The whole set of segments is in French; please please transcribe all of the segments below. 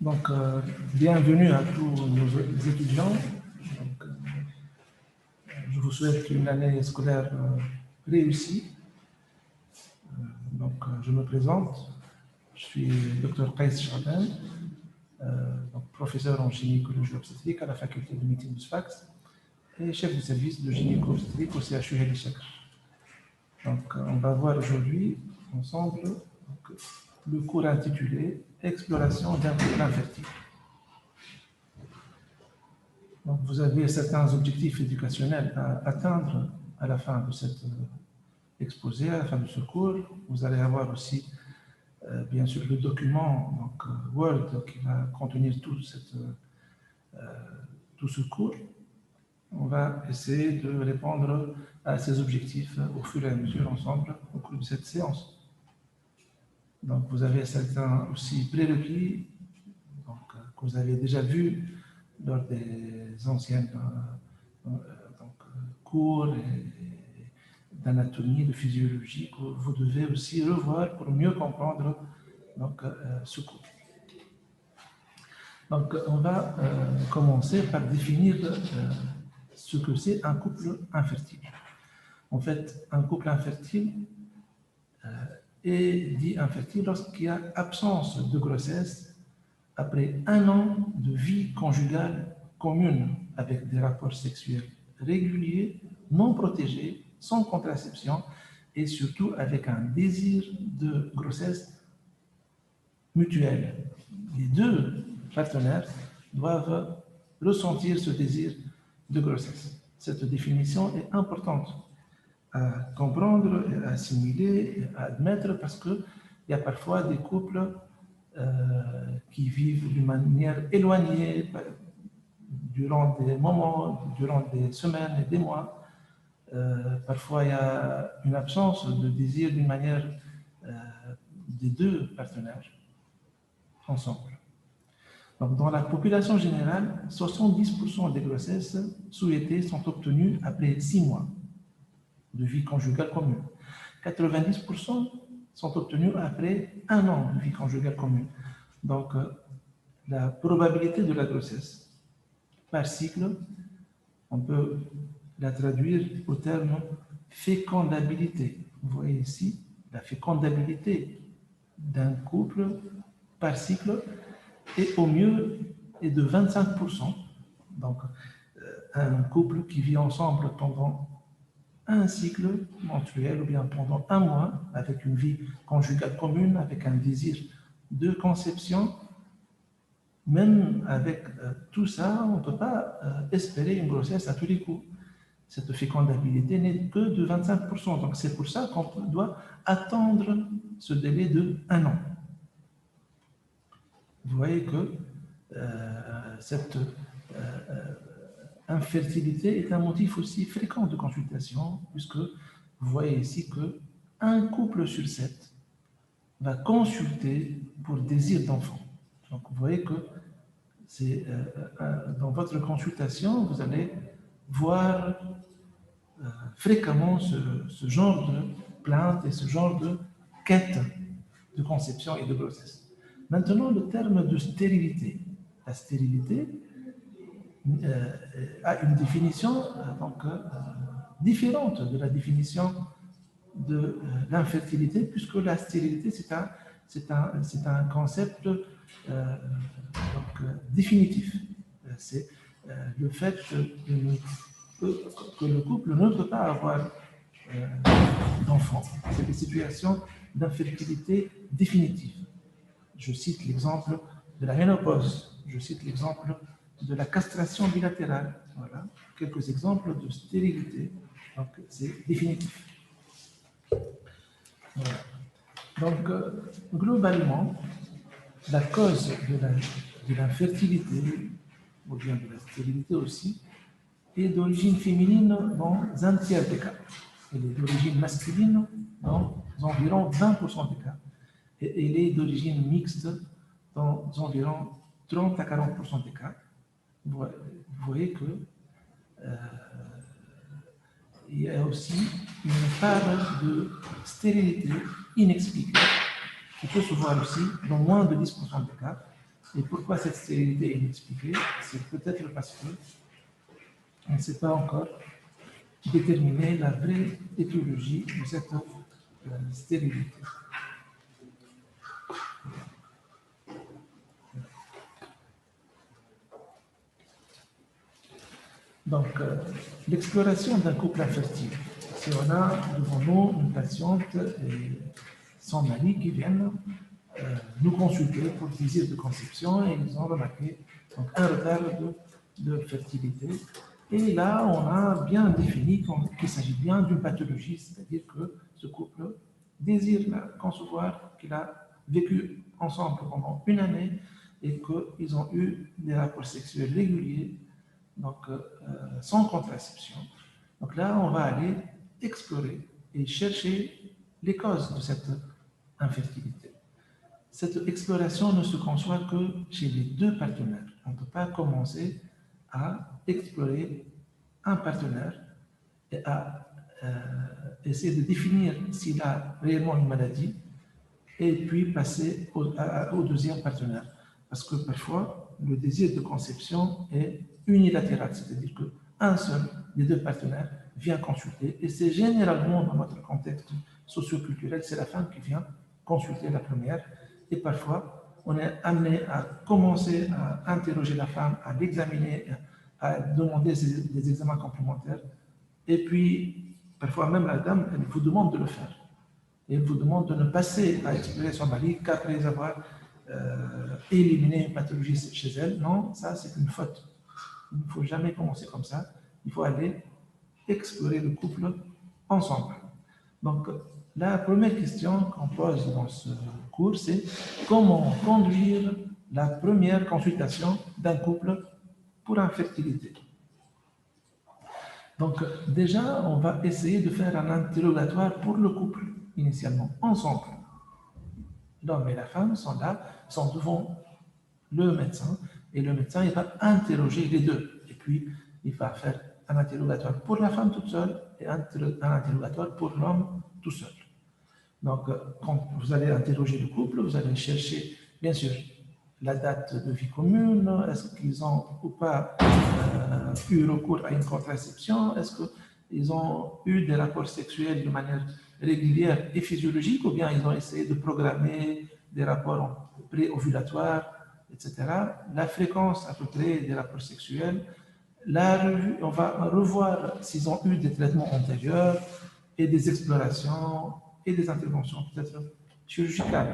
Donc, bienvenue à tous nos étudiants. Donc, je vous souhaite une année scolaire réussie. Donc, je me présente. Je suis Dr Qais Chaban, professeur en gynécologie obstétrique à la faculté de médecine de Sfax et chef de service de gynéco-obstétrique au CHU Heli Chakr. Donc, on va voir aujourd'hui ensemble le cours intitulé Exploration d'un couple infertile. Donc, vous avez certains objectifs éducationnels à atteindre à la fin de cet exposé, à la fin de ce cours. Vous allez avoir aussi, bien sûr, le document Word qui va contenir tout ce cours. On va essayer de répondre à ces objectifs au fur et à mesure ensemble au cours de cette séance. Donc, vous avez certains aussi prérequis que vous avez déjà vus lors des anciennes cours d'anatomie, de physiologie, que vous devez aussi revoir pour mieux comprendre ce cours. Donc, on va commencer par définir ce que c'est un couple infertile. En fait, un couple infertile est dit infertile lorsqu'il y a absence de grossesse après 1 an de vie conjugale commune avec des rapports sexuels réguliers, non protégés, sans contraception et surtout avec un désir de grossesse mutuel. Les deux partenaires doivent ressentir ce désir de grossesse. Cette définition est importante à comprendre, à assimiler, à admettre parce qu'il y a parfois des couples qui vivent d'une manière éloignée durant des moments, durant des semaines et des mois. Parfois, il y a une absence de désir d'une manière des deux partenaires ensemble. Donc, dans la population générale, 70% des grossesses souhaitées sont obtenues après 6 mois de vie conjugale commune. 90% sont obtenues après 1 an de vie conjugale commune. Donc, la probabilité de la grossesse par cycle, on peut la traduire au terme fécondabilité. Vous voyez ici, la fécondabilité d'un couple par cycle est au mieux est de 25%. Donc, un couple qui vit ensemble pendant un cycle menstruel ou bien pendant 1 mois avec une vie conjugale commune, avec un désir de conception, même avec tout ça, on ne peut pas espérer une grossesse à tous les coups. Cette fécondabilité n'est que de 25%. Donc c'est pour ça qu'on doit attendre ce délai de 1 an. Vous voyez que cette infertilité est un motif aussi fréquent de consultation, puisque vous voyez ici qu'un couple sur 7 va consulter pour désir d'enfant. Donc vous voyez que c'est dans votre consultation, vous allez voir fréquemment ce genre de plainte et ce genre de quête de conception et de grossesse. Maintenant, le terme de stérilité. La stérilité a une définition différente de la définition de l'infertilité, puisque la stérilité, c'est un concept définitif. C'est le fait que le couple ne peut pas avoir d'enfant. C'est des situations d'infertilité définitive. Je cite l'exemple de la ménopause, je cite l'exemple de la castration bilatérale. Voilà, quelques exemples de stérilité. Donc, c'est définitif. Voilà. Donc, globalement, la cause de l'infertilité, ou bien de la stérilité aussi, est d'origine féminine dans un tiers des cas. Elle est d'origine masculine dans environ 20% des cas. Et elle est d'origine mixte dans environ 30 à 40% des cas. Vous voyez que il y a aussi une part de stérilité inexpliquée qui peut se voir aussi dans moins de 10% des cas. Et pourquoi cette stérilité est inexpliquée? C'est peut-être parce qu'on ne sait pas encore déterminer la vraie étiologie de cette stérilité. Donc, l'exploration d'un couple infertile. Si on a devant nous une patiente et son mari qui viennent nous consulter pour désir de conception et ils ont remarqué donc, un retard de fertilité. Et là, on a bien défini qu'il s'agit bien d'une pathologie, c'est-à-dire que ce couple désire concevoir, qu'il a vécu ensemble pendant une année et qu'ils ont eu des rapports sexuels réguliers, donc sans contraception. Donc là, on va aller explorer et chercher les causes de cette infertilité. Cette exploration ne se conçoit que chez les deux partenaires. On ne peut pas commencer à explorer un partenaire et à essayer de définir s'il a réellement une maladie et puis passer au deuxième partenaire. Parce que parfois, le désir de conception est unilatéral, c'est-à-dire qu'un seul des deux partenaires vient consulter et c'est généralement dans notre contexte socio-culturel, c'est la femme qui vient consulter la première et parfois on est amené à commencer à interroger la femme, à l'examiner, à demander des examens complémentaires et puis parfois même la dame, elle vous demande de le faire et elle vous demande de ne passer à explorer son mari qu'après avoir éliminé une pathologie chez elle. Non, ça c'est une faute. Il ne faut jamais commencer comme ça. Il faut aller explorer le couple ensemble. Donc, la première question qu'on pose dans ce cours, c'est comment conduire la première consultation d'un couple pour infertilité. Donc, déjà, on va essayer de faire un interrogatoire pour le couple, initialement, ensemble. L'homme et la femme sont là, sont devant le médecin, et le médecin, il va interroger les deux. Et puis, il va faire un interrogatoire pour la femme toute seule et un interrogatoire pour l'homme tout seul. Donc, quand vous allez interroger le couple, vous allez chercher, bien sûr, la date de vie commune, est-ce qu'ils ont ou pas eu recours à une contraception, est-ce qu'ils ont eu des rapports sexuels de manière régulière et physiologique, ou bien ils ont essayé de programmer des rapports pré-ovulatoires, etc. La fréquence à peu près des rapports sexuels, la revue, on va revoir s'ils ont eu des traitements antérieurs et des explorations et des interventions peut-être chirurgicales.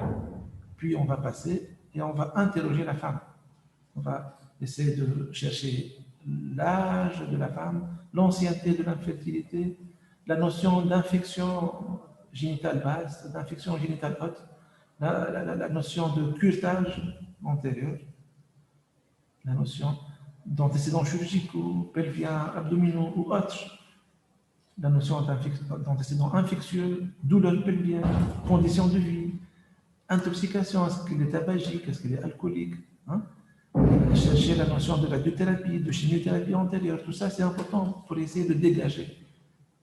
Puis on va passer et on va interroger la femme. On va essayer de chercher l'âge de la femme, l'ancienneté de l'infertilité, la notion d'infection génitale basse, d'infection génitale haute, la notion de curetage antérieur, la notion d'antécédents chirurgicaux, pelviens, abdominaux ou autres, la notion d'antécédents infectieux, douleurs pelviennes, conditions de vie, intoxication, est-ce qu'il est tabagique, est-ce qu'il est alcoolique, hein? Chercher la notion de radiothérapie, de chimiothérapie antérieure, tout ça c'est important pour essayer de dégager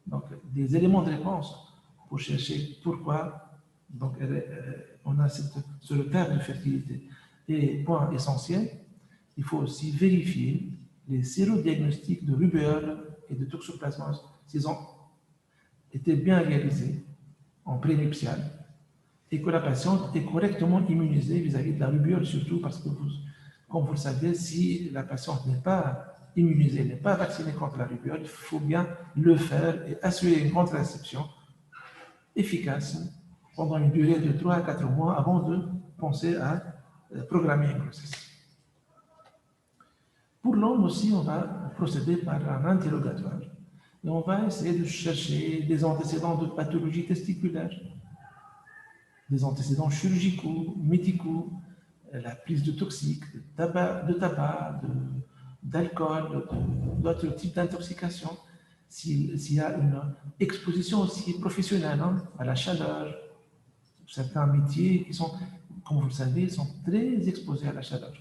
donc, des éléments de réponse pour chercher pourquoi donc, on a ce repère de fertilité. Et point essentiel, il faut aussi vérifier les sérodiagnostics de rubéole et de toxoplasmose s'ils ont été bien réalisés en prénuptial et que la patiente est correctement immunisée vis-à-vis de la rubéole, surtout parce que, comme vous le savez, si la patiente n'est pas immunisée, n'est pas vaccinée contre la rubéole, il faut bien le faire et assurer une contraception efficace pendant une durée de 3 à 4 mois avant de penser à programmer une grossesse. Pour l'homme aussi, on va procéder par un interrogatoire et on va essayer de chercher des antécédents de pathologie testiculaire, des antécédents chirurgicaux, médicaux, la prise de toxiques, de tabac, d'alcool, d'autres types d'intoxication, s'il y a une exposition aussi professionnelle à la chaleur, certains métiers qui sont, comme vous le savez, sont très exposés à la chaleur.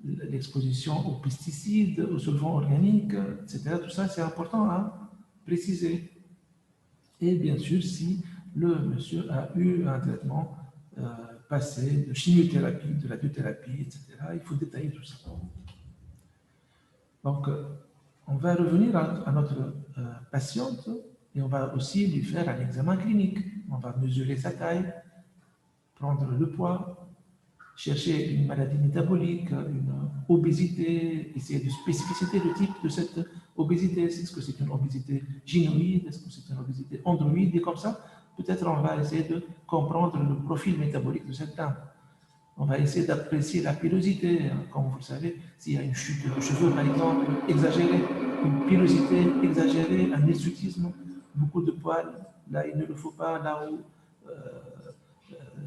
L'exposition aux pesticides, aux solvants organiques, etc. Tout ça, c'est important à préciser. Et bien sûr, si le monsieur a eu un traitement passer de chimiothérapie, de radiothérapie, etc. Il faut détailler tout ça. Donc, on va revenir à notre patiente et on va aussi lui faire un examen clinique. On va mesurer sa taille, prendre le poids, chercher une maladie métabolique, une obésité, essayer de spécifier le type de cette obésité. Est-ce que c'est une obésité gynoïde? Est-ce que c'est une obésité androïde? Et comme ça, peut-être on va essayer de comprendre le profil métabolique de cette dame. On va essayer d'apprécier la pilosité. Comme vous le savez, s'il y a une chute de cheveux, par exemple, exagérée, une pilosité exagérée, un hirsutisme, beaucoup de poils, là il ne le faut pas, là où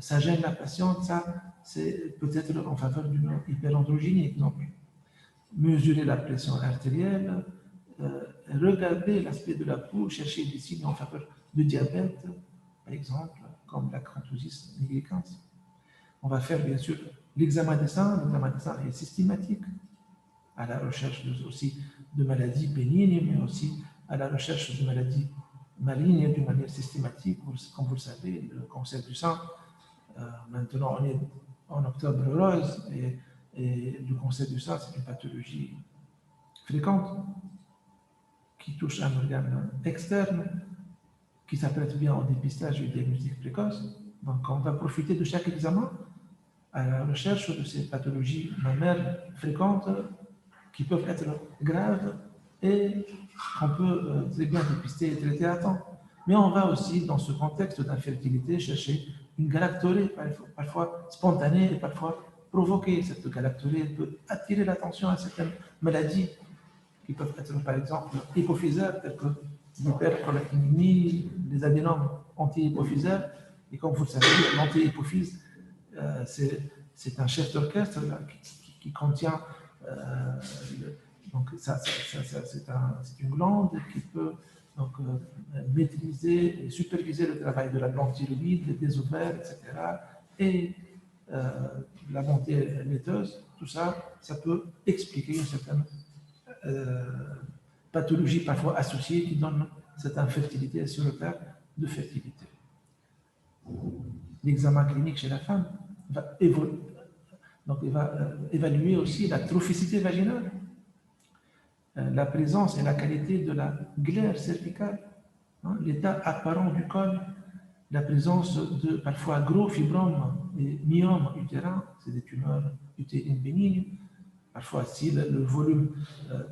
ça gêne la patiente, ça c'est peut-être en faveur d'une hyperandrogynie. Donc, mesurer la pression artérielle, regarder l'aspect de la peau, chercher des signes en faveur de diabète, par exemple, comme la l'acanthosis nigricans. On va faire bien sûr l'examen des seins. L'examen des seins est systématique à la recherche aussi de maladies bénignes, mais aussi à la recherche de maladies malignes d'une manière systématique. Comme vous le savez, le cancer du sein, maintenant on est en octobre rose et le cancer du sein, c'est une pathologie fréquente qui touche un organe externe, qui s'apprête bien au dépistage et au diagnostic précoce. Donc on va profiter de chaque examen à la recherche de ces pathologies mammaires fréquentes qui peuvent être graves et qu'on peut très bien dépister et traiter à temps. Mais on va aussi, dans ce contexte d'infertilité, chercher une galactorée, parfois spontanée et parfois provoquée. Cette galactorée peut attirer l'attention à certaines maladies qui peuvent être, par exemple, hypophysaires, telles que l'hyperprolactinémie, les adénomes anti-hypophysaires. Et comme vous le savez, l'anti-hypophyse, c'est un chef d'orchestre qui contient donc c'est une glande qui peut donc, maîtriser et superviser le travail de la glande thyroïde, des ovaires, etc. Et la montée laiteuse, tout ça, ça peut expliquer une certaine pathologie parfois associée qui donne cette infertilité sur le plan de fertilité. L'examen clinique chez la femme va évoluer. Donc, il va évaluer aussi la trophicité vaginale, la présence et la qualité de la glaire cervicale, l'état apparent du col, la présence de parfois gros fibromes et myomes utérins, c'est des tumeurs utérines bénignes. Parfois, si le volume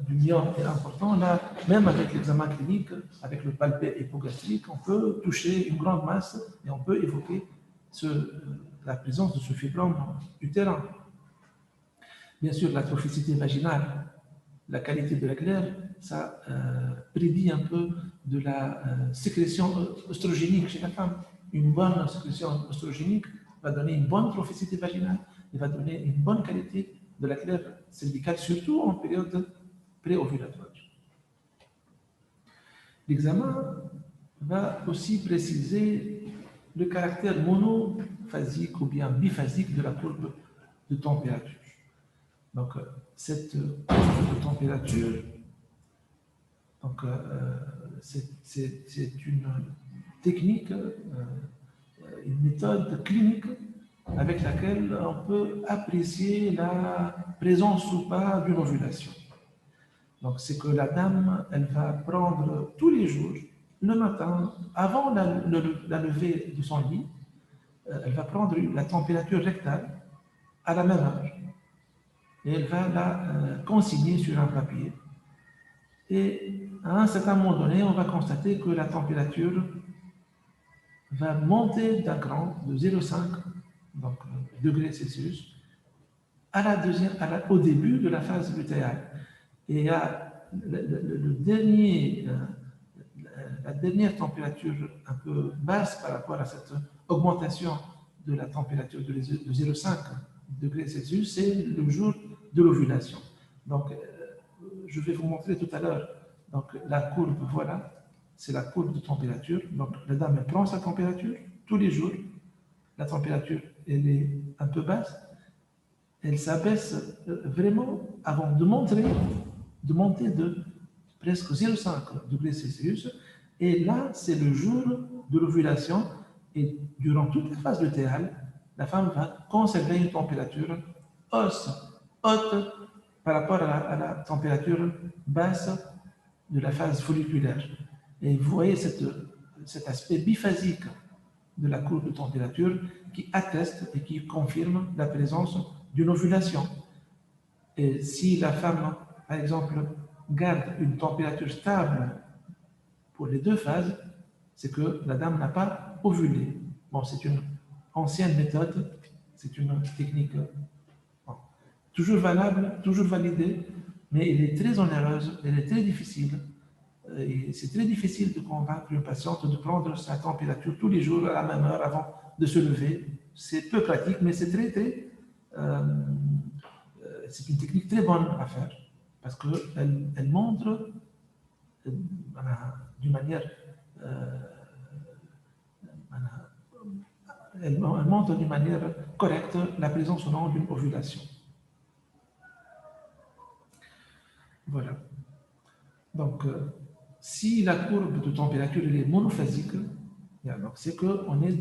du myome est important, là, même avec l'examen clinique, avec le palpé hypogastrique, on peut toucher une grande masse et on peut évoquer la présence de ce fibrome utérin. Bien sûr, la trophicité vaginale, la qualité de la glaire, ça prédit un peu de la sécrétion oestrogénique chez la femme. Une bonne sécrétion oestrogénique va donner une bonne trophicité vaginale et va donner une bonne qualité de la glaire cervicale, surtout en période préovulatoire. L'examen va aussi préciser le caractère monophasique ou bien biphasique de la courbe de température. Donc, cette courbe de température, donc, c'est une technique, une méthode clinique avec laquelle on peut apprécier la présence ou pas d'une ovulation. Donc, c'est que la dame, elle va prendre tous les jours, le matin, avant la levée de son lit, elle va prendre la température rectale à la même heure. Et elle va la consigner sur un papier. Et à un certain moment donné, on va constater que la température va monter d'un cran de 0,5 donc degrés Celsius au début de la phase lutéale. Et il y a la dernière température un peu basse par rapport à cette augmentation de la température de 0,5 degrés Celsius, c'est le jour de l'ovulation. Donc, je vais vous montrer tout à l'heure. Donc, la courbe, voilà, c'est la courbe de température. Donc, la dame, elle prend sa température tous les jours. La température, elle est un peu basse. Elle s'abaisse vraiment avant de monter de presque 0,5 degrés Celsius. Et là, c'est le jour de l'ovulation. Et durant toute la phase lutéale, la femme va conserver une température haute par rapport à la température basse de la phase folliculaire. Et vous voyez cet aspect biphasique de la courbe de température qui atteste et qui confirme la présence d'une ovulation. Et si la femme, par exemple, garde une température stable pour les deux phases, c'est que la dame n'a pas ovulé. Bon, c'est une ancienne méthode, c'est une technique toujours valable, toujours validée, mais elle est très onéreuse, elle est très difficile. Et c'est très difficile de convaincre une patiente de prendre sa température tous les jours à la même heure avant de se lever. C'est peu pratique, mais c'est c'est une technique très bonne à faire parce qu'elle montre d'une manière elle montre d'une manière correcte la présence ou non d'une ovulation. Voilà. Donc, si la courbe de température est monophasique, c'est qu'on est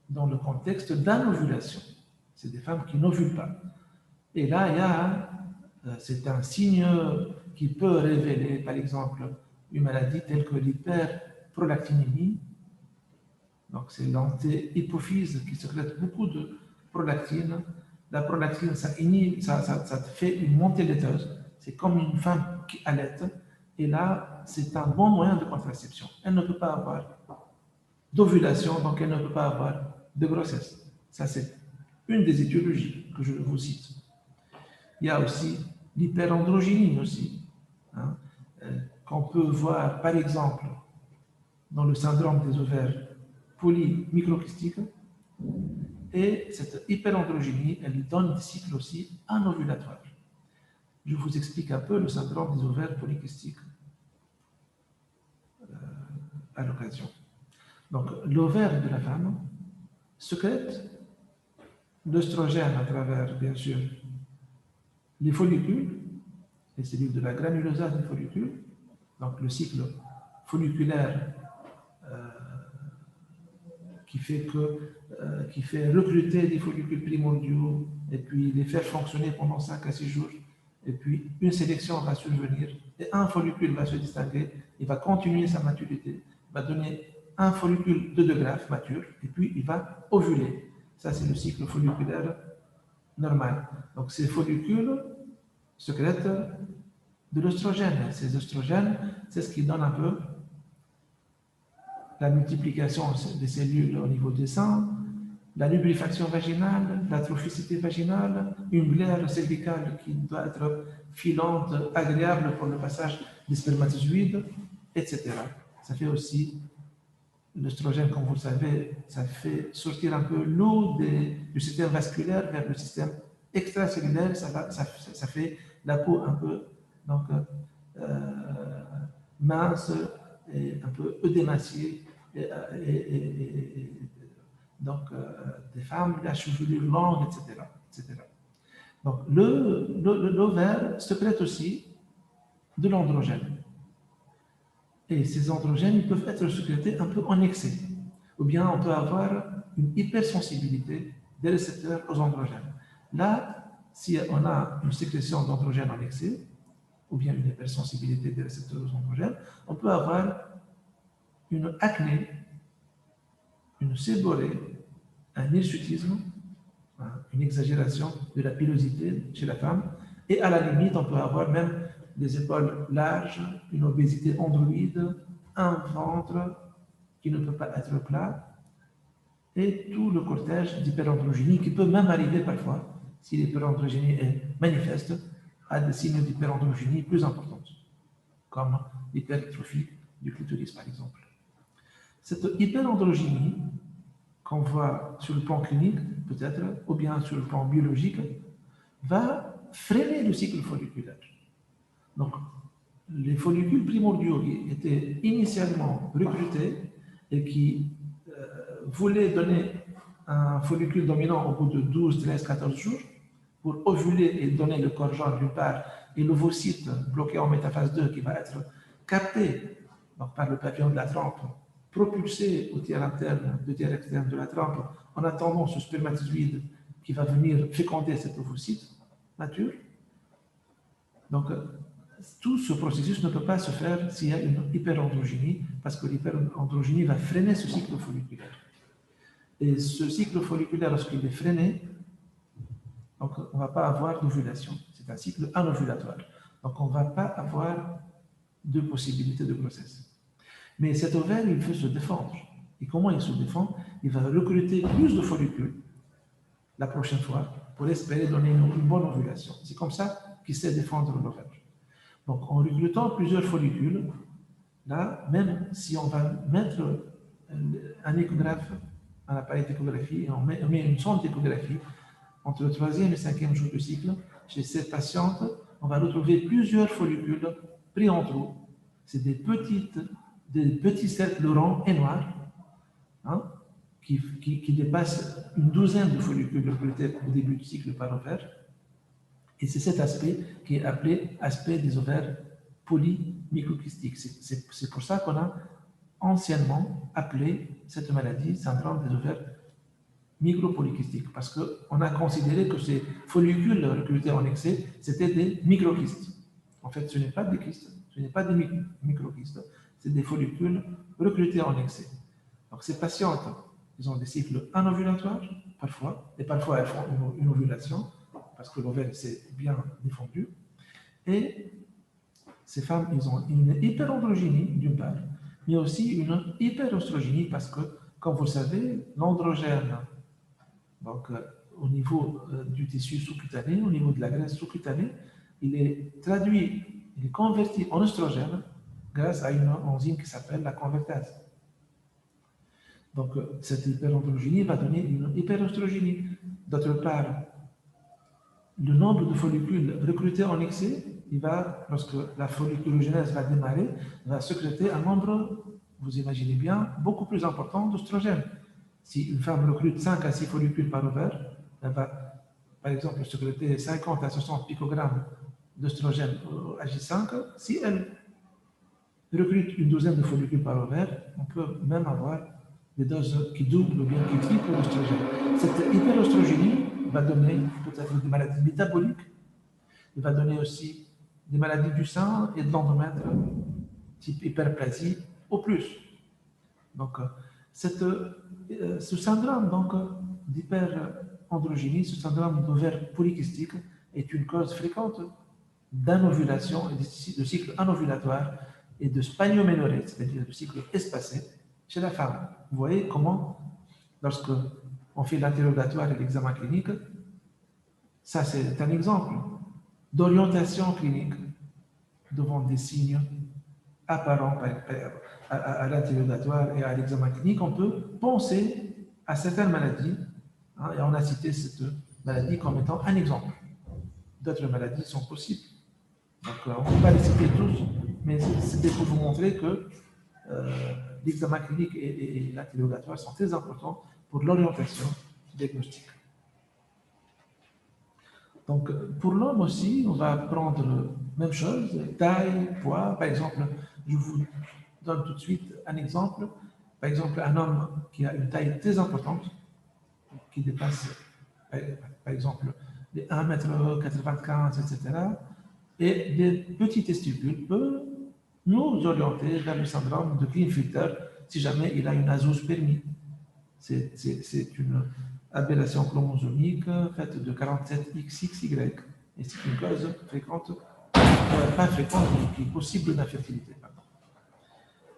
dans le contexte d'anovulation. C'est des femmes qui n'ovulent pas. Et là, c'est un signe qui peut révéler, par exemple, une maladie telle que l'hyperprolactinémie. Donc, c'est l'anté-hypophyse qui sécrète beaucoup de prolactine. La prolactine, ça fait une montée laiteuse. C'est comme une femme qui allaite. Et là, c'est un bon moyen de contraception. Elle ne peut pas avoir d'ovulation, donc elle ne peut pas avoir de grossesse. Ça, c'est une des étiologies que je vous cite. Il y a aussi l'hyperandrogynie aussi, qu'on peut voir, par exemple, dans le syndrome des ovaires polymicrocystiques. Et cette hyperandrogynie, elle donne des cycles aussi anovulatoires. Je vous explique un peu le syndrome des ovaires polykystiques à l'occasion. Donc, l'ovaire de la femme sécrète l'œstrogène à travers, bien sûr, les follicules, les cellules de la granulosase des follicules, donc le cycle folliculaire qui fait recruter des follicules primordiaux et puis les faire fonctionner pendant 5 à 6 jours. Et puis une sélection va survenir et un follicule va se distinguer, il va continuer sa maturité, va donner un follicule de 2 graphes mature et puis il va ovuler. Ça, c'est le cycle folliculaire normal. Donc ces follicules sécrètent de l'œstrogène. Ces œstrogènes, c'est ce qui donne un peu la multiplication des cellules au niveau des seins, la lubrifaction vaginale, la trophicité vaginale, une glaire cervicale qui doit être filante, agréable pour le passage des spermatozoïdes, etc. Ça fait aussi l'œstrogène, comme vous le savez, ça fait sortir un peu l'eau du système vasculaire vers le système extracellulaire, ça fait la peau un peu mince et un peu œdémaciée. Donc, des femmes, la chevelure longue, etc. Donc, l'ovaire sécrète aussi de l'androgène. Et ces androgènes, ils peuvent être sécrétés un peu en excès. Ou bien on peut avoir une hypersensibilité des récepteurs aux androgènes. Là, si on a une sécrétion d'androgènes en excès, ou bien une hypersensibilité des récepteurs aux androgènes, on peut avoir une acné, une séborrhée, un hirsutisme, une exagération de la pilosité chez la femme, et à la limite, on peut avoir même des épaules larges, une obésité androïde, un ventre qui ne peut pas être plat, et tout le cortège d'hyperandrogénie qui peut même arriver parfois, si l'hyperandrogénie est manifeste, à des signes d'hyperandrogénie plus importants, comme l'hypertrophie du clitoris par exemple. Cette hyperandrogénie qu'on voit sur le plan clinique, peut-être, ou bien sur le plan biologique, va freiner le cycle folliculaire. Donc, les follicules primordiaux qui étaient initialement recrutés et qui voulaient donner un follicule dominant au bout de 12, 13, 14 jours pour ovuler et donner le corps jaune d'une part et l'ovocyte bloqué en métaphase 2 qui va être capté donc, par le papillon de la trompe, propulsé au tiers interne, du tiers externe de la trompe en attendant ce spermatozoïde qui va venir féconder cet ovocyte mature. Donc, tout ce processus ne peut pas se faire s'il y a une hyperandrogénie, parce que l'hyperandrogénie va freiner ce cycle folliculaire. Et ce cycle folliculaire, lorsqu'il est freiné, donc on ne va pas avoir d'ovulation. C'est un cycle anovulatoire. Donc, on ne va pas avoir de possibilité de grossesse. Mais cet ovaire, il veut se défendre. Et comment il se défend? Il va recruter plus de follicules la prochaine fois pour espérer donner une bonne ovulation. C'est comme ça qu'il sait défendre l'ovaire. Donc, en recrutant plusieurs follicules, là, même si on va mettre un échographe, un appareil d'échographie, et on met une sonde d'échographie entre le 3e et le 5e jour du cycle, chez cette patiente, on va retrouver plusieurs follicules pris en trou. C'est des petits cercles ronds et noirs, hein, qui dépassent une douzaine de follicules recrutés au début du cycle par ovaire. Et c'est cet aspect qui est appelé aspect des ovaires polymicrokystiques. C'est pour ça qu'on a anciennement appelé cette maladie syndrome des ovaires micropolykystiques, parce qu'on a considéré que ces follicules recrutés en excès, c'était des microkystes. En fait, ce n'est pas des kystes, ce n'est pas des microkystes, c'est des follicules recrutés en excès. Donc ces patientes, ils ont des cycles anovulatoires, parfois, et parfois elles font une ovulation, parce que l'ovaire s'est bien défendu. Et ces femmes, ils ont une hyperandrogénie, d'une part, mais aussi une hyperostrogénie, parce que, comme vous le savez, l'androgène, donc au niveau du tissu sous-cutané, au niveau de la graisse sous-cutanée, il est traduit, il est converti en oestrogène grâce à une enzyme qui s'appelle la convertase. Donc, cette hyperandrogénie va donner une hyperostrogénie. D'autre part, le nombre de follicules recrutés en excès, il va, lorsque la folliculogénèse va démarrer, va sécréter un nombre, vous imaginez bien, beaucoup plus important d'oestrogènes. Si une femme recrute 5 à 6 follicules par ovaire, elle va, par exemple, sécréter 50 à 60 picogrammes d'oestrogène Ag5. Si elle recrute une douzaine de follicules par ovaire, on peut même avoir des doses qui doublent ou bien qui triplent l'oestrogène. Cette hyperostrogénie va donner peut-être des maladies métaboliques, il va donner aussi des maladies du sein et de l'endomètre, type hyperplasie, au plus. Donc, ce syndrome d'hyperandrogénie, ce syndrome d'ovaire polykystique, est une cause fréquente d'anovulation et de cycle anovulatoire et de spanioménorrhée, c'est-à-dire de cycle espacé, chez la femme. Vous voyez comment, lorsque on fait l'interrogatoire et l'examen clinique, ça c'est un exemple d'orientation clinique devant des signes apparents à l'interrogatoire et à l'examen clinique. On peut penser à certaines maladies, hein, et on a cité cette maladie comme étant un exemple. D'autres maladies sont possibles. Donc, on ne peut pas les citer tous, mais c'était pour vous montrer que l'examen clinique et l'interrogatoire sont très importants pour l'orientation diagnostique. Donc, pour l'homme aussi, on va prendre la même chose, taille, poids. Par exemple, je vous donne tout de suite un exemple. Par exemple, un homme qui a une taille très importante, qui dépasse, par exemple, les 1,95 m, etc., et des petits testicules, peut nous orienter vers le syndrome de Klinefelter si jamais il a une azoospermie. C'est une aberration chromosomique faite de 47XXY, et c'est une cause fréquente, pas fréquente, mais qui est possible d'infertilité.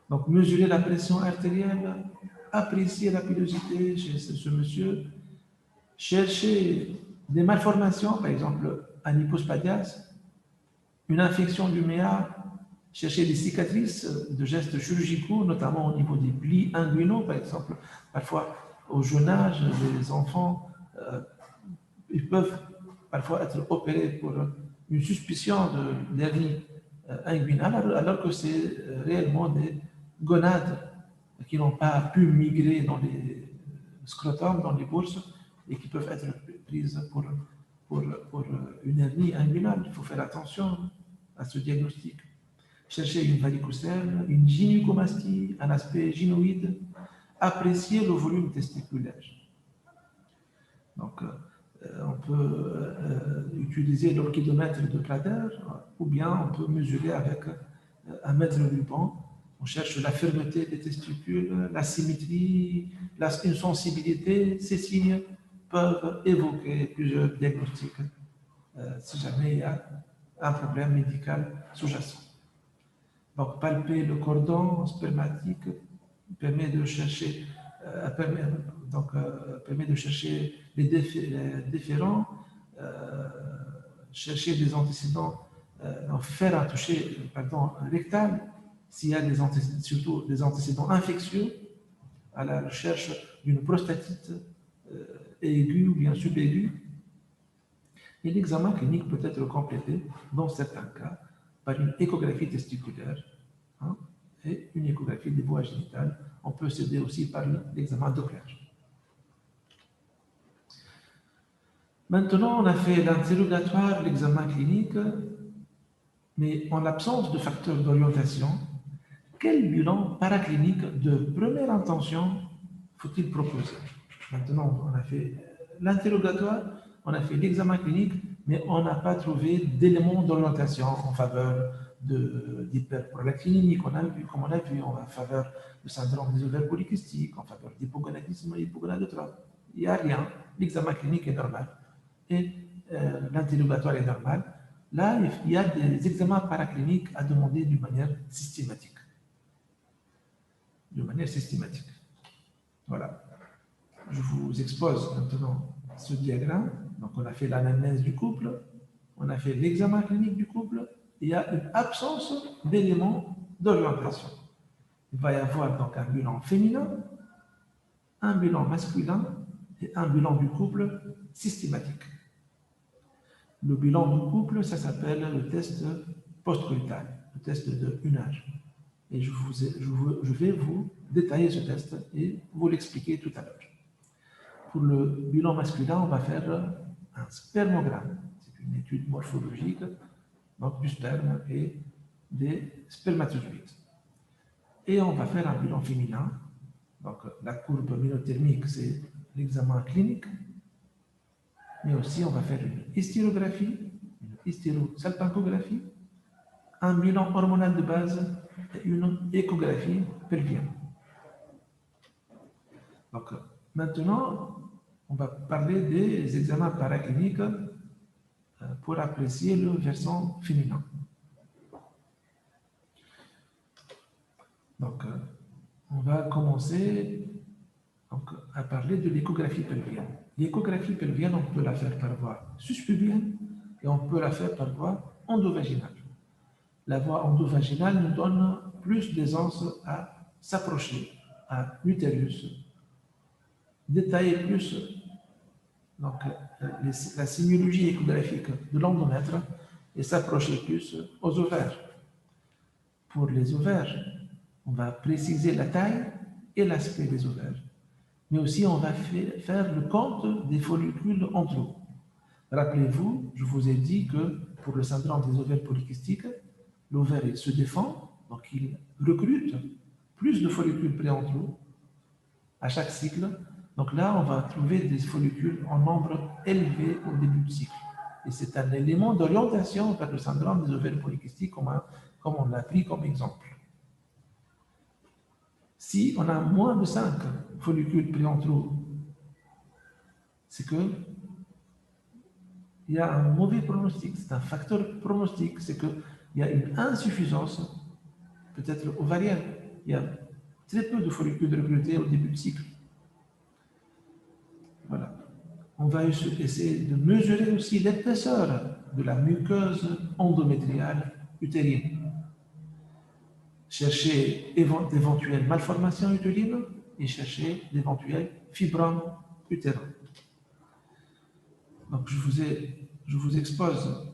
Donc, mesurer la pression artérielle, apprécier la pilosité chez ce monsieur, chercher des malformations, par exemple un hypospadias, une infection du méa, chercher des cicatrices de gestes chirurgicaux, notamment au niveau des plis inguinaux, par exemple. Parfois, au jeune âge, les enfants ils peuvent parfois être opérés pour une suspicion d'hernie inguinale, alors que c'est réellement des gonades qui n'ont pas pu migrer dans les scrotums, dans les bourses, et qui peuvent être prises pour une hernie inguinale. Il faut faire attention à ce diagnostic. Chercher une varicocèle, une gynécomastie, un aspect gynoïde, apprécier le volume testiculaire. Donc, on peut utiliser l'orchidомètre de Prader ou bien on peut mesurer avec un mètre ruban. On cherche la fermeté des testicules, la symétrie, une sensibilité. Ces signes peuvent évoquer plusieurs diagnostics si jamais il y a un problème médical sous-jacent. Donc, palper le cordon spermatique permet de chercher, permet de chercher les différents, chercher des antécédents, faire un toucher rectal, s'il y a surtout des antécédents infectieux, à la recherche d'une prostatite aiguë ou bien subaiguë. Et l'examen clinique peut être complété, dans certains cas, par une échographie testiculaire et une échographie des voies génitales. On peut s'aider aussi par l'examen Doppler. Maintenant, on a fait l'interrogatoire, l'examen clinique, mais en l'absence de facteurs d'orientation, quel bilan paraclinique de première intention faut-il proposer? Maintenant, on a fait l'interrogatoire, on a fait l'examen clinique, mais on n'a pas trouvé d'éléments d'orientation en faveur d'hyperprolactinémie, comme on a vu, en faveur du syndrome des ovaires polykystiques, en faveur d'hypogonadisme et hypogonadotrophe. Il n'y a rien. L'examen clinique est normal et l'interrogatoire est normal. Là, il y a des examens paracliniques à demander d'une manière systématique. Voilà. Je vous expose maintenant ce diagramme. Donc, on a fait l'anamnèse du couple, on a fait l'examen clinique du couple. Il y a une absence d'éléments d'orientation. Il va y avoir donc un bilan féminin, un bilan masculin et un bilan du couple systématique. Le bilan du couple, ça s'appelle le test post-coital, le test de Hunage. Et je vais vous détailler ce test et vous l'expliquer tout à l'heure. Pour le bilan masculin, on va faire un spermogramme. C'est une étude morphologique donc du sperme et des spermatozoïdes. Et on va faire un bilan féminin. Donc la courbe minothermique, c'est l'examen clinique. Mais aussi, on va faire une hystérographie, une hystérosalpingographie, un bilan hormonal de base et une échographie pelvienne. Donc, maintenant, on va parler des examens paracliniques pour apprécier le versant féminin. Donc, on va commencer à parler de l'échographie pelvienne. L'échographie pelvienne, on peut la faire par voie suspubienne et on peut la faire par voie endovaginale. La voie endovaginale nous donne plus d'aisance à s'approcher à l'utérus, détailler plus donc, la sémiologie échographique de l'endomètre et s'approcher plus aux ovaires. Pour les ovaires, on va préciser la taille et l'aspect des ovaires, mais aussi on va faire le compte des follicules entraux. Rappelez-vous, je vous ai dit que pour le syndrome des ovaires polykystiques, l'ovaire se défend, donc il recrute plus de follicules préentraux à chaque cycle. Donc là, on va trouver des follicules en nombre élevé au début du cycle. Et c'est un élément d'orientation vers le syndrome des ovaires polykystiques, comme on l'a pris comme exemple. Si on a moins de 5 follicules préentraux, c'est que il y a un mauvais pronostic, c'est un facteur pronostic, c'est qu'il y a une insuffisance, peut-être ovarienne. Il y a très peu de follicules recrutés au début du cycle. Voilà. On va essayer de mesurer aussi l'épaisseur de la muqueuse endométriale utérine. Chercher d'éventuelles malformations utérines et chercher d'éventuels fibromes utérins. Donc, je vous expose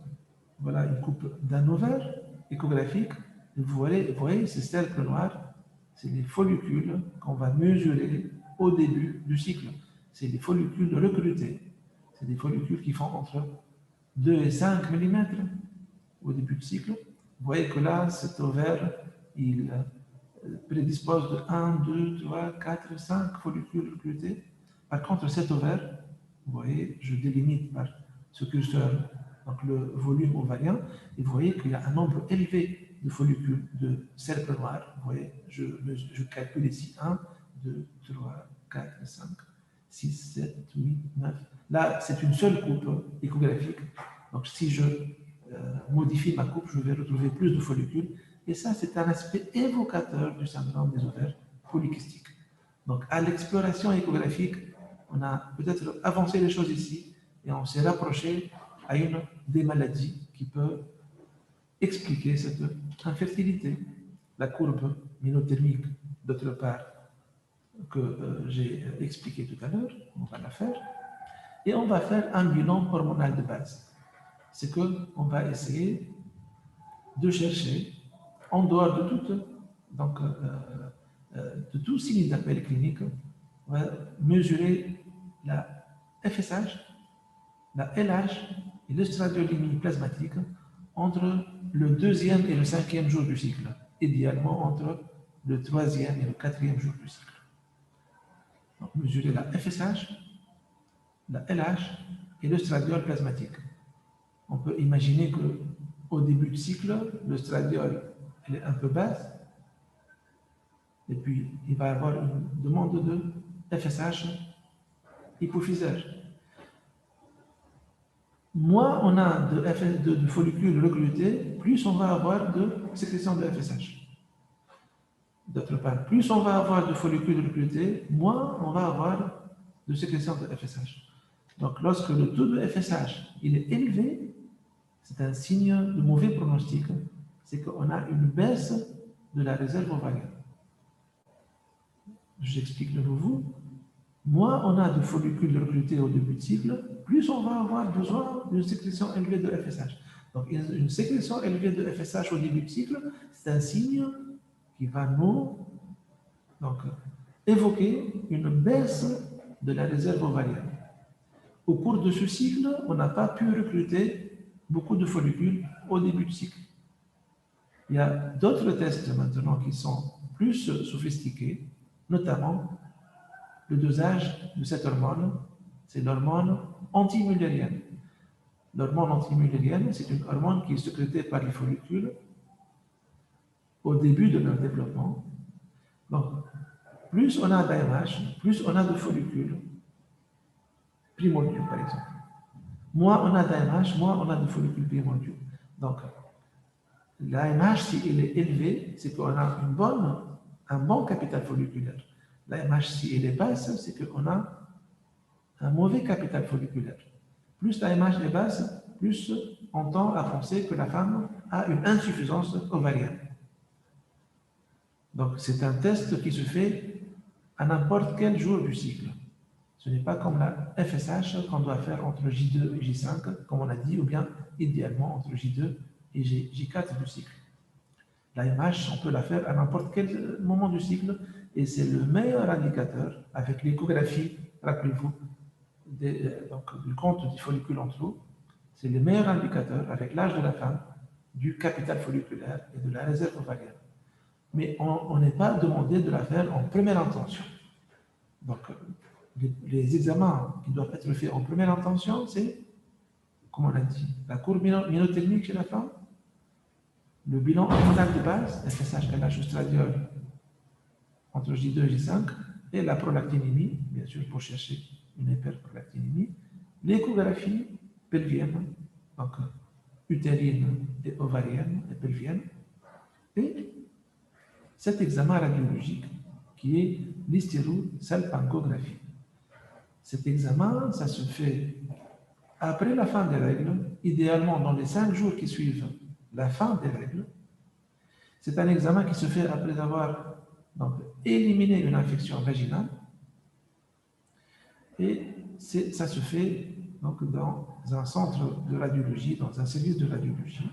voilà, une coupe d'un ovaire échographique. Et vous voyez ces cercles noirs, c'est les follicules qu'on va mesurer au début du cycle. C'est des follicules recrutés. C'est des follicules qui font entre 2 et 5 mm au début du cycle. Vous voyez que là, cet ovaire, il prédispose de 1, 2, 3, 4, 5 follicules recrutés. Par contre, cet ovaire, vous voyez, je délimite par ce curseur donc le volume ovarien, et vous voyez qu'il y a un nombre élevé de follicules de cercles noirs. Vous voyez, je calcule ici 1, 2, 3, 4, 5, 6, 7, 8, 9. Là, c'est une seule coupe échographique. Donc, si je modifie ma coupe, je vais retrouver plus de follicules. Et ça, c'est un aspect évocateur du syndrome des ovaires polykystiques. Donc, à l'exploration échographique, on a peut-être avancé les choses ici et on s'est rapproché à une des maladies qui peut expliquer cette infertilité. La courbe minothermique, d'autre part, que j'ai expliqué tout à l'heure, on va la faire. Et on va faire un bilan hormonal de base. C'est qu'on va essayer de chercher, en dehors de tout signe d'appel clinique, on va mesurer la FSH, la LH et l'œstradiolymie plasmatique entre le 2e et le 5e jour du cycle, idéalement entre le 3e et le 4e jour du cycle. Donc, mesurer la FSH, la LH et l'œstradiol plasmatique. On peut imaginer qu'au début du cycle, l'œstradiol elle est un peu basse, et puis il va y avoir une demande de FSH hypophysaire. Moins on a de follicules recrutés, plus on va avoir de sécrétion de FSH. D'autre part, plus on va avoir de follicules recrutés, moins on va avoir de sécrétion de FSH. Donc, lorsque le taux de FSH il est élevé, c'est un signe de mauvais pronostic, c'est qu'on a une baisse de la réserve ovarienne. J'explique de nouveau. Moins on a de follicules recrutés au début de cycle, plus on va avoir besoin d'une sécrétion élevée de FSH. Donc, une sécrétion élevée de FSH au début de cycle, c'est un signe qui va nous évoquer une baisse de la réserve ovarienne. Au cours de ce cycle, on n'a pas pu recruter beaucoup de follicules au début du cycle. Il y a d'autres tests maintenant qui sont plus sophistiqués, notamment le dosage de cette hormone, c'est l'hormone antimullérienne. L'hormone antimullérienne, c'est une hormone qui est sécrétée par les follicules au début de leur développement. Donc, plus on a d'AMH, plus on a de follicules primordiaux, par exemple. Moins on a d'AMH, moins on a de follicules primordiaux. Donc, l'AMH, si il est élevé, c'est qu'on a un bon capital folliculaire. L'AMH, si elle est basse, c'est qu'on a un mauvais capital folliculaire. Plus l'AMH est basse, plus on tend à penser que la femme a une insuffisance ovarienne. Donc, c'est un test qui se fait à n'importe quel jour du cycle. Ce n'est pas comme la FSH qu'on doit faire entre J2 et J5, comme on a dit, ou bien idéalement entre J2 et J4 du cycle. La MH, on peut la faire à n'importe quel moment du cycle, et c'est le meilleur indicateur avec l'échographie, rappelez-vous, du compte du follicule en trop, c'est le meilleur indicateur avec l'âge de la femme du capital folliculaire et de la réserve ovarienne. Mais on n'est pas demandé de la faire en première intention. Donc, les examens qui doivent être faits en première intention, c'est, comme on a dit, la courbe minothermique chez la femme, le bilan hormonal de base, FSH, LH, oestradiol, entre J2 et J5, et la prolactinémie, bien sûr, pour chercher une hyperprolactinémie, l'échographie pelvienne, donc utérine et ovarienne et pelvienne, et cet examen radiologique qui est l'hystérosalpingographie. Cet examen, ça se fait après la fin des règles, idéalement dans les 5 jours qui suivent la fin des règles. C'est un examen qui se fait après avoir éliminé une infection vaginale. Et ça se fait dans un centre de radiologie, dans un service de radiologie.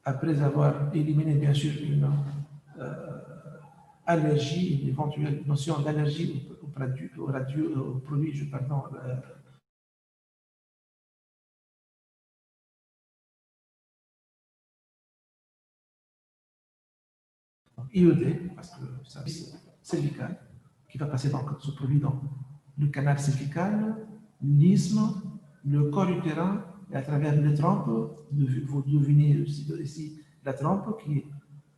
Après avoir éliminé, bien sûr, une allergie, une éventuelle notion d'allergie au produit, IED, parce que c'est cervical, qui va passer ce produit dans le canal cervical, l'isthme, le corps utérin, et à travers les trompes, vous devinez ici la trompe qui est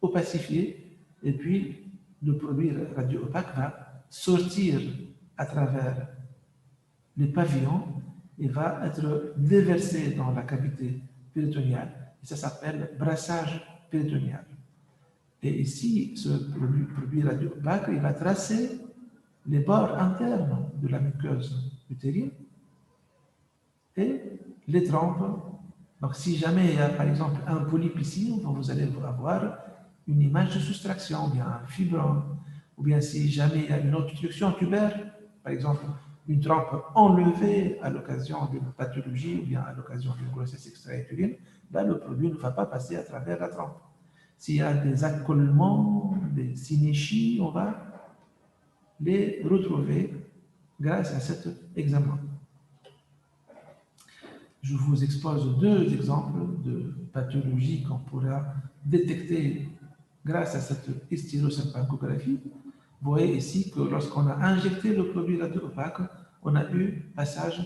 opacifiée, et puis le produit radio-opaque va sortir à travers les pavillons et va être déversé dans la cavité péritonéale. Et ça s'appelle brassage péritonéal. Et ici, ce produit radio-opaque, il va tracer les bords internes de la muqueuse utérine et les trompes. Donc, si jamais il y a par exemple un polype ici, vous allez avoir une image de soustraction, ou bien un fibrome, ou bien si jamais il y a une obstruction tubaire, par exemple une trompe enlevée à l'occasion d'une pathologie ou bien à l'occasion d'une grossesse extra-utérine, là le produit ne va pas passer à travers la trompe. S'il y a des accolements, des synéchies, on va les retrouver grâce à cet examen. Je vous expose deux exemples de pathologies qu'on pourra détecter grâce à cette hystérosalpingographie. Vous voyez ici que lorsqu'on a injecté le produit radio-opaque, on a eu passage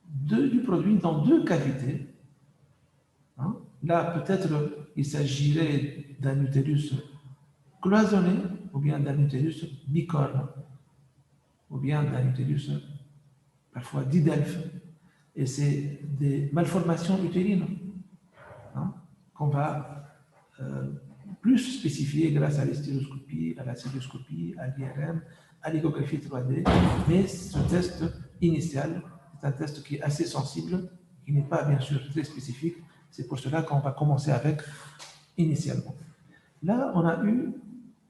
du produit dans deux cavités. Là, peut-être il s'agirait d'un utérus cloisonné, ou bien d'un utérus bicorne, ou bien d'un utérus parfois didelphe. Et c'est des malformations utérines qu'on va plus spécifier grâce à l'hystéroscopie, à la cystoscopie, à l'IRM, à l'échographie 3D. Mais ce test initial est un test qui est assez sensible, qui n'est pas bien sûr très spécifique. C'est pour cela qu'on va commencer avec initialement. Là, on a eu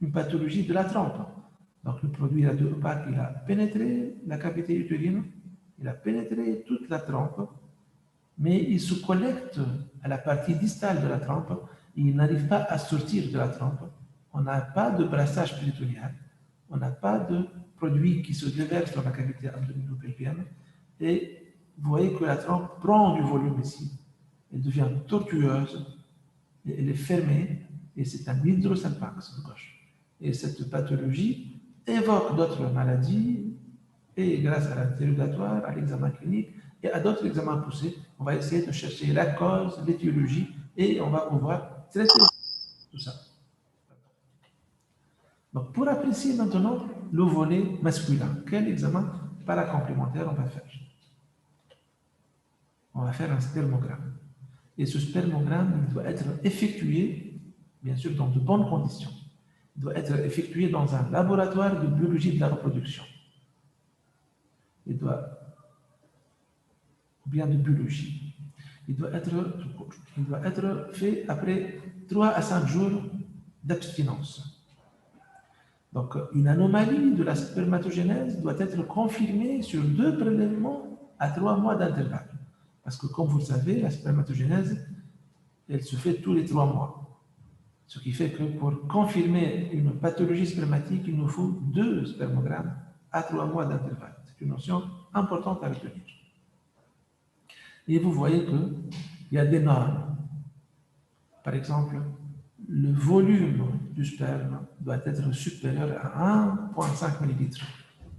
une pathologie de la trompe. Donc le produit radio-opaque, il a pénétré la cavité utérine, il a pénétré toute la trompe, mais il se collecte à la partie distale de la trompe et il n'arrive pas à sortir de la trompe. On n'a pas de brassage péritonéal, on n'a pas de produit qui se déverse dans la cavité abdominopelvienne et vous voyez que la trompe prend du volume ici, elle devient tortueuse, et elle est fermée et c'est un hydrosalpinx de gauche. Et cette pathologie évoque d'autres maladies et grâce à l'interrogatoire, à l'examen clinique et à d'autres examens poussés, on va essayer de chercher la cause, l'étiologie et on va pouvoir traiter tout ça. Donc, pour apprécier maintenant le volet masculin, quel examen paracomplémentaire on va faire? On va faire un spermogramme. Et ce spermogramme il doit être effectué, bien sûr, dans de bonnes conditions. Il doit être effectué dans un laboratoire de biologie de la reproduction. Il doit, ou bien de biologie. Il doit être fait après 3 à 5 jours d'abstinence. Donc, une anomalie de la spermatogénèse doit être confirmée sur 2 prélèvements à 3 mois d'intervalle. Parce que, comme vous le savez, la spermatogénèse, elle se fait tous les 3 mois. Ce qui fait que pour confirmer une pathologie spermatique, il nous faut 2 spermogrammes à 3 mois d'intervalle. C'est une notion importante à retenir. Et vous voyez qu'il y a des normes. Par exemple, le volume du sperme doit être supérieur à 1,5 ml.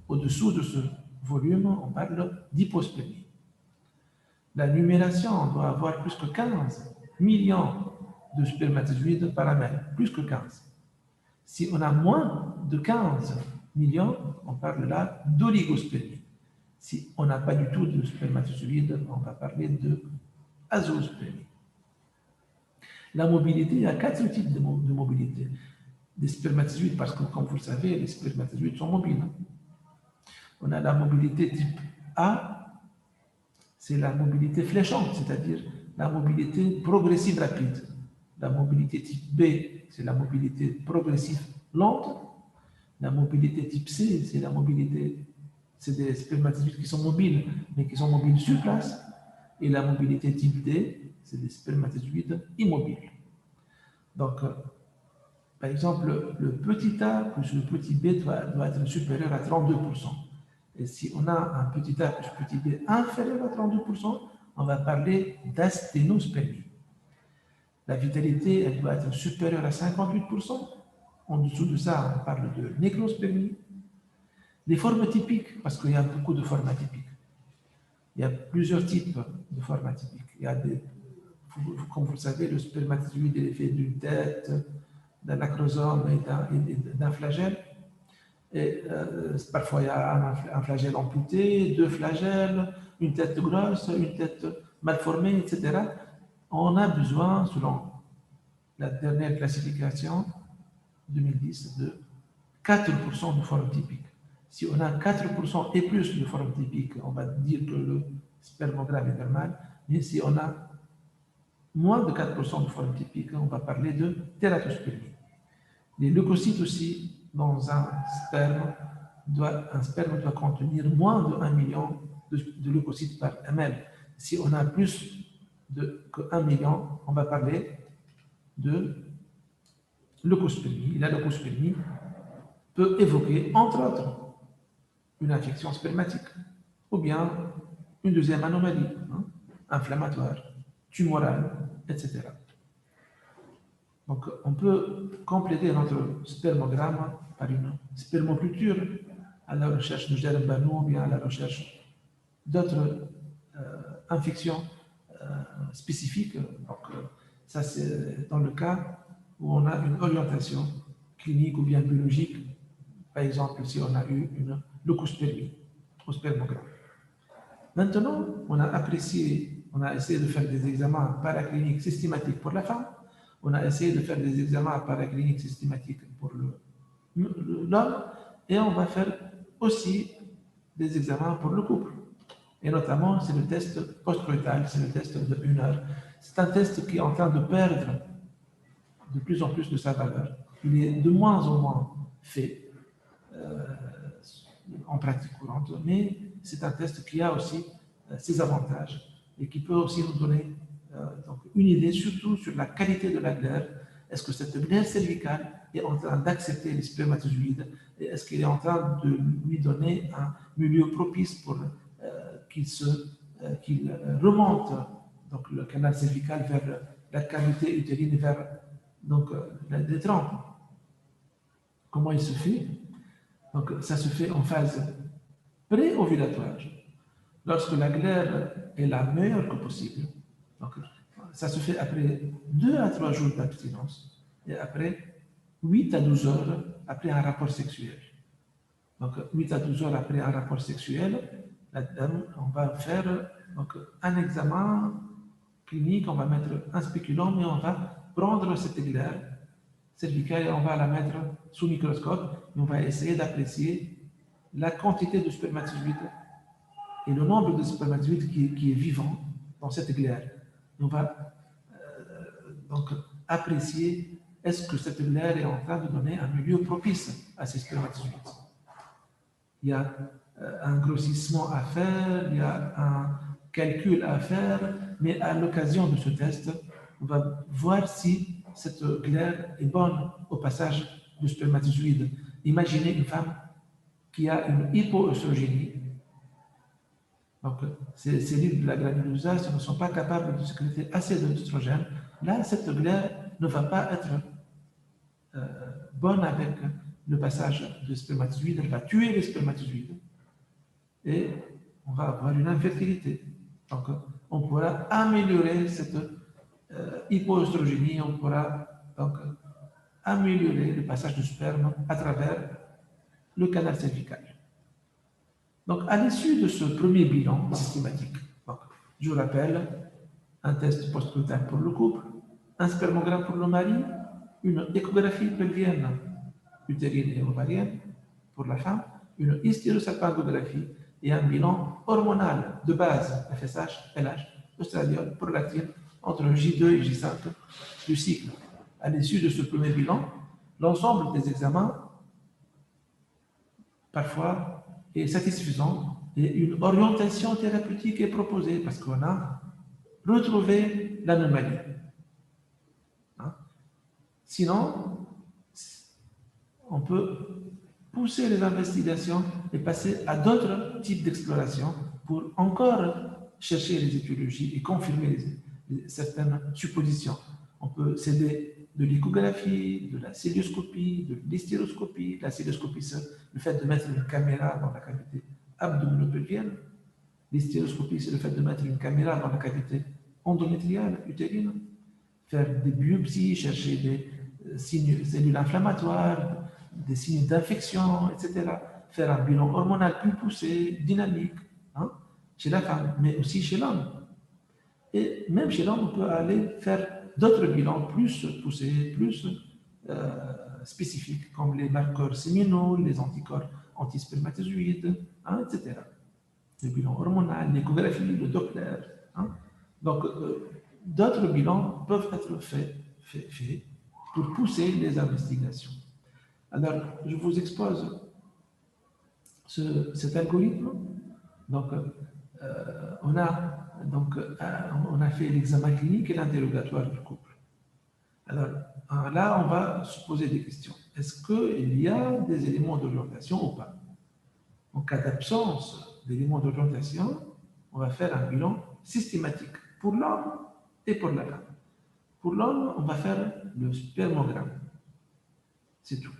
Au-dessous de ce volume, on parle d'hypospermie. La numération doit avoir plus que 15 millions de spermatozoïdes par amène, plus que 15. Si on a moins de 15 millions, on parle là d'oligospermie. Si on n'a pas du tout de spermatozoïdes, on va parler de azoospermie. La mobilité, il y a 4 types de mobilité. Des spermatozoïdes, parce que comme vous le savez, les spermatozoïdes sont mobiles. On a la mobilité type A, c'est la mobilité fléchante, c'est-à-dire la mobilité progressive rapide. La mobilité type B, c'est la mobilité progressive lente. La mobilité type C, c'est la mobilité, c'est des spermatozoïdes qui sont mobiles, mais qui sont mobiles sur place. Et la mobilité type D, c'est des spermatozoïdes immobiles. Donc, par exemple, le petit a plus le petit b doit être supérieur à 32%. Et si on a un petit a plus petit b inférieur à 32%, on va parler d'asténospermie. La vitalité, elle doit être supérieure à 58%. En dessous de ça, on parle de nécrospermie. Les formes typiques, parce qu'il y a beaucoup de formes atypiques. Il y a plusieurs types de formes atypiques. Il y a comme vous le savez, le spermatozoïde est fait d'une tête, d'un acrosome et d'un flagelle. Et parfois, il y a un flagelle amputé, deux flagelles, une tête grosse, une tête mal formée, etc. On a besoin, selon la dernière classification 2010, de 4% de formes typiques. Si on a 4% et plus de formes typiques, on va dire que le spermogramme est normal. Mais si on a moins de 4% de formes typiques, on va parler de tératospermie. Les leucocytes aussi, dans un sperme doit contenir moins de 1 million de leucocytes par ml. Si on a plus que 1 million, on va parler de leucospermie. La leucospermie peut évoquer, entre autres, une infection spermatique ou bien une deuxième anomalie, inflammatoire, tumorale, etc. Donc, on peut compléter notre spermogramme par une spermoculture à la recherche de germes banaux ou bien à la recherche d'autres infections spécifiques. Donc, ça, c'est dans le cas où on a une orientation clinique ou bien biologique. Par exemple, si on a eu une leucospermie au spermogramme. Maintenant, on a essayé de faire des examens paracliniques systématiques pour la femme. On a essayé de faire des examens paracliniques systématiques pour l'homme. Et on va faire aussi des examens pour le couple. Et notamment, c'est le test post-coital, c'est le test de 1 heure. C'est un test qui est en train de perdre de plus en plus de sa valeur. Il est de moins en moins fait en pratique courante, mais c'est un test qui a aussi ses avantages et qui peut aussi nous donner donc une idée surtout sur la qualité de la glaire. Est-ce que cette glaire cervicale est en train d'accepter les spermatozoïdes et est-ce qu'elle est en train de lui donner un milieu propice pour qu'il remonte donc, le canal cervical vers la cavité utérine, vers donc, les trompes. Comment il se fait? Donc, ça se fait en phase pré-ovulatoire. Lorsque la glaire est la meilleure que possible, donc, ça se fait après 2 à 3 jours d'abstinence et après 8 à 12 heures après un rapport sexuel. Donc, 8 à 12 heures après un rapport sexuel, on va faire donc, un examen clinique, on va mettre un spéculum et on va prendre cette glaire cervicale et on va la mettre sous microscope et on va essayer d'apprécier la quantité de spermatozoïdes et le nombre de spermatozoïdes qui est vivant dans cette glaire. Et on va donc apprécier est-ce que cette glaire est en train de donner un milieu propice à ces spermatozoïdes. Il y a un grossissement à faire, il y a un calcul à faire, mais à l'occasion de ce test, on va voir si cette glaire est bonne au passage de spermatozoïdes. Imaginez une femme qui a une hypoœstrogénie. Donc, ces cellules de la granulosa ne sont pas capables de sécréter assez d'œstrogène. Là, cette glaire ne va pas être bonne avec le passage de spermatozoïdes, elle va tuer les spermatozoïdes et on va avoir une infertilité. Donc, on pourra améliorer cette hypoœstrogénie, on pourra donc améliorer le passage du sperme à travers le canal cervical. Donc, à l'issue de ce premier bilan systématique, donc, je vous rappelle, un test post-coital pour le couple, un spermogramme pour le mari, une échographie pelvienne, utérine et ovarienne pour la femme, une hystérosalpingographie et un bilan hormonal de base, FSH, LH, oestradiol, prolactine, entre J2 et J5 du cycle. À l'issue de ce premier bilan, l'ensemble des examens, parfois, est satisfaisant et une orientation thérapeutique est proposée parce qu'on a retrouvé l'anomalie. Sinon, on peut pousser les investigations et passer à d'autres types d'exploration pour encore chercher les étiologies et confirmer certaines suppositions. On peut s'aider de l'échographie, de la célioscopie, de l'hystéroscopie. La célioscopie, c'est le fait de mettre une caméra dans la cavité abdominopelvienne L'hystéroscopie, c'est le fait de mettre une caméra dans la cavité endométriale, utérine, faire des biopsies, chercher des signes, cellules inflammatoires, des signes d'infection, etc. Faire un bilan hormonal plus poussé, dynamique, hein, chez la femme, mais aussi chez l'homme. Et même chez l'homme, on peut aller faire d'autres bilans plus poussés, plus spécifiques, comme les marqueurs séminaux, les anticorps antispermatozoïdes, hein, etc. Le bilan hormonal, l'échographie, le Doppler. Hein. Donc, d'autres bilans peuvent être faits pour pousser les investigations. Alors, je vous expose cet algorithme. Donc, on a fait l'examen clinique et l'interrogatoire du couple. Alors, là, on va se poser des questions. Est-ce qu'il y a des éléments d'orientation ou pas? En cas d'absence d'éléments d'orientation, on va faire un bilan systématique pour l'homme et pour la femme. Pour l'homme, on va faire le spermogramme. C'est tout.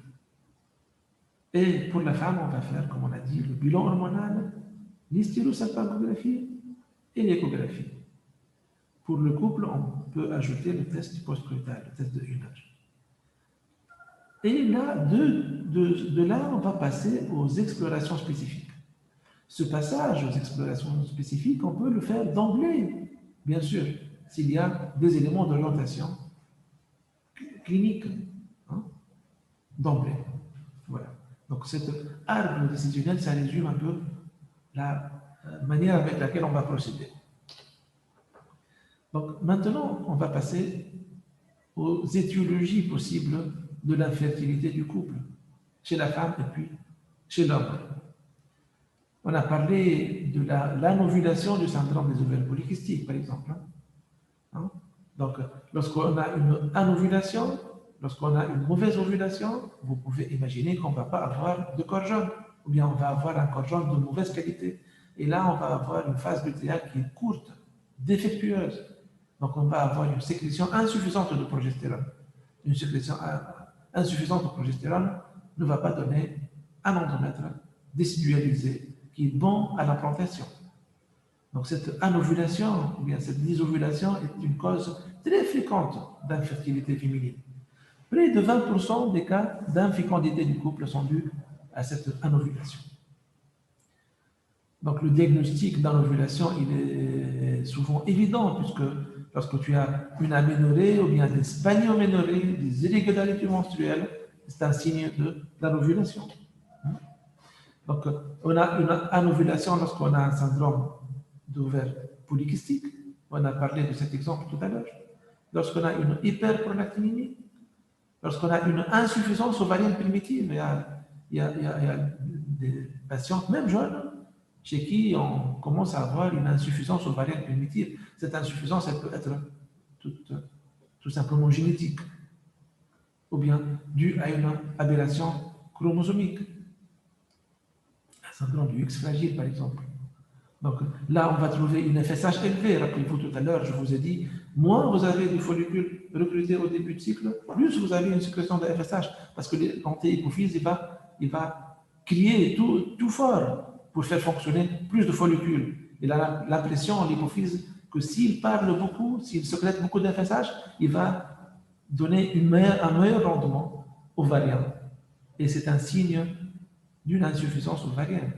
Et pour la femme, on va faire, comme on a dit, le bilan hormonal, l'hystérosalpingographie et l'échographie. Pour le couple, on peut ajouter le test post-coital, le test de Hunage. Et là, de là, on va passer aux explorations spécifiques. Ce passage aux explorations spécifiques, on peut le faire d'emblée, bien sûr, s'il y a des éléments d'orientation clinique, hein, d'emblée. Voilà. Donc, cet arbre décisionnel, ça résume un peu la manière avec laquelle on va procéder. Donc, maintenant, on va passer aux étiologies possibles de l'infertilité du couple, chez la femme et puis chez l'homme. On a parlé de l'anovulation du syndrome des ovaires polykystiques, par exemple. Hein? Donc, lorsqu'on a une anovulation, lorsqu'on a une mauvaise ovulation, vous pouvez imaginer qu'on ne va pas avoir de corps jaune, ou bien on va avoir un corps jaune de mauvaise qualité. Et là, on va avoir une phase lutéale qui est courte, défectueuse. Donc, on va avoir une sécrétion insuffisante de progestérone. Une sécrétion insuffisante de progestérone ne va pas donner un endomètre décidualisé qui est bon à l'implantation. Donc, cette anovulation, ou bien cette dysovulation, est une cause très fréquente d'infertilité féminine. Près de 20% des cas d'infécondité du couple sont dus à cette anovulation. Donc, le diagnostic d'anovulation, il est souvent évident, puisque lorsque tu as une aménorrhée ou bien des spanioménorrhées, des irrégularités menstruelles, c'est un signe d'anovulation. Donc, on a une anovulation lorsqu'on a un syndrome d'ovaire polykystique. On a parlé de cet exemple tout à l'heure. Lorsqu'on a une hyperprolactinémie, lorsqu'on a une insuffisance ovarienne primitive, il y a des patientes, même jeunes, chez qui on commence à avoir une insuffisance ovarienne primitive. Cette insuffisance, elle peut être tout simplement génétique, ou bien due à une aberration chromosomique, un syndrome du X fragile par exemple. Donc là, on va trouver une FSH élevée. Rappelez-vous, tout à l'heure, je vous ai dit, moins vous avez de follicules recrutés au début de cycle, plus vous avez une sécrétion de FSH, parce que l'antéhypophyse, il va crier tout fort pour faire fonctionner plus de follicules. Il a l'impression, l'hypophyse, que s'il parle beaucoup, s'il sécrète beaucoup de FSH, il va donner un meilleur rendement ovarien. Et c'est un signe d'une insuffisance ovarienne.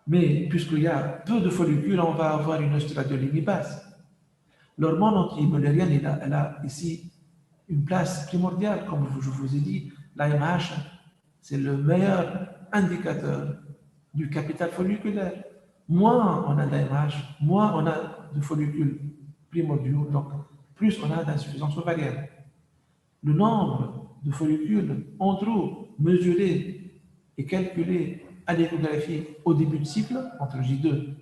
Mais puisqu'il y a peu de follicules, on va avoir une oestradiolymie basse. L'hormone anti-mullérienne, elle a ici une place primordiale, comme je vous ai dit. L'AMH, c'est le meilleur indicateur du capital folliculaire. Moins on a d'AMH, moins on a de follicules primordiaux, donc plus on a d'insuffisance ovarienne. Le nombre de follicules en trop mesurés et calculés à l'échographie au début du cycle, entre J2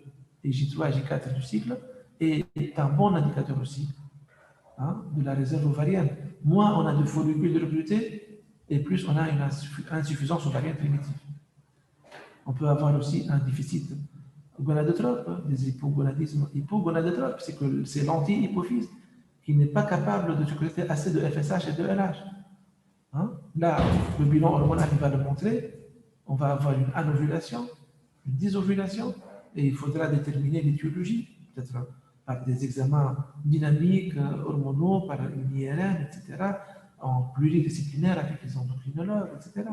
et J3 et J4 du cycle, est un bon indicateur aussi de la réserve ovarienne. Moins on a de follicules recrutés et plus on a une insuffisance ovarienne primitive. On peut avoir aussi un déficit gonadotrope, des hypogonadismes hypogonadotropes, c'est l'anti-hypophyse qui n'est pas capable de sécréter assez de FSH et de LH. Là, le bilan hormonal va le montrer. On va avoir une anovulation, une dysovulation, et il faudra déterminer l'étiologie, peut-être par des examens dynamiques, hormonaux, par une IRM, etc., en pluridisciplinaire avec les endocrinologues, etc.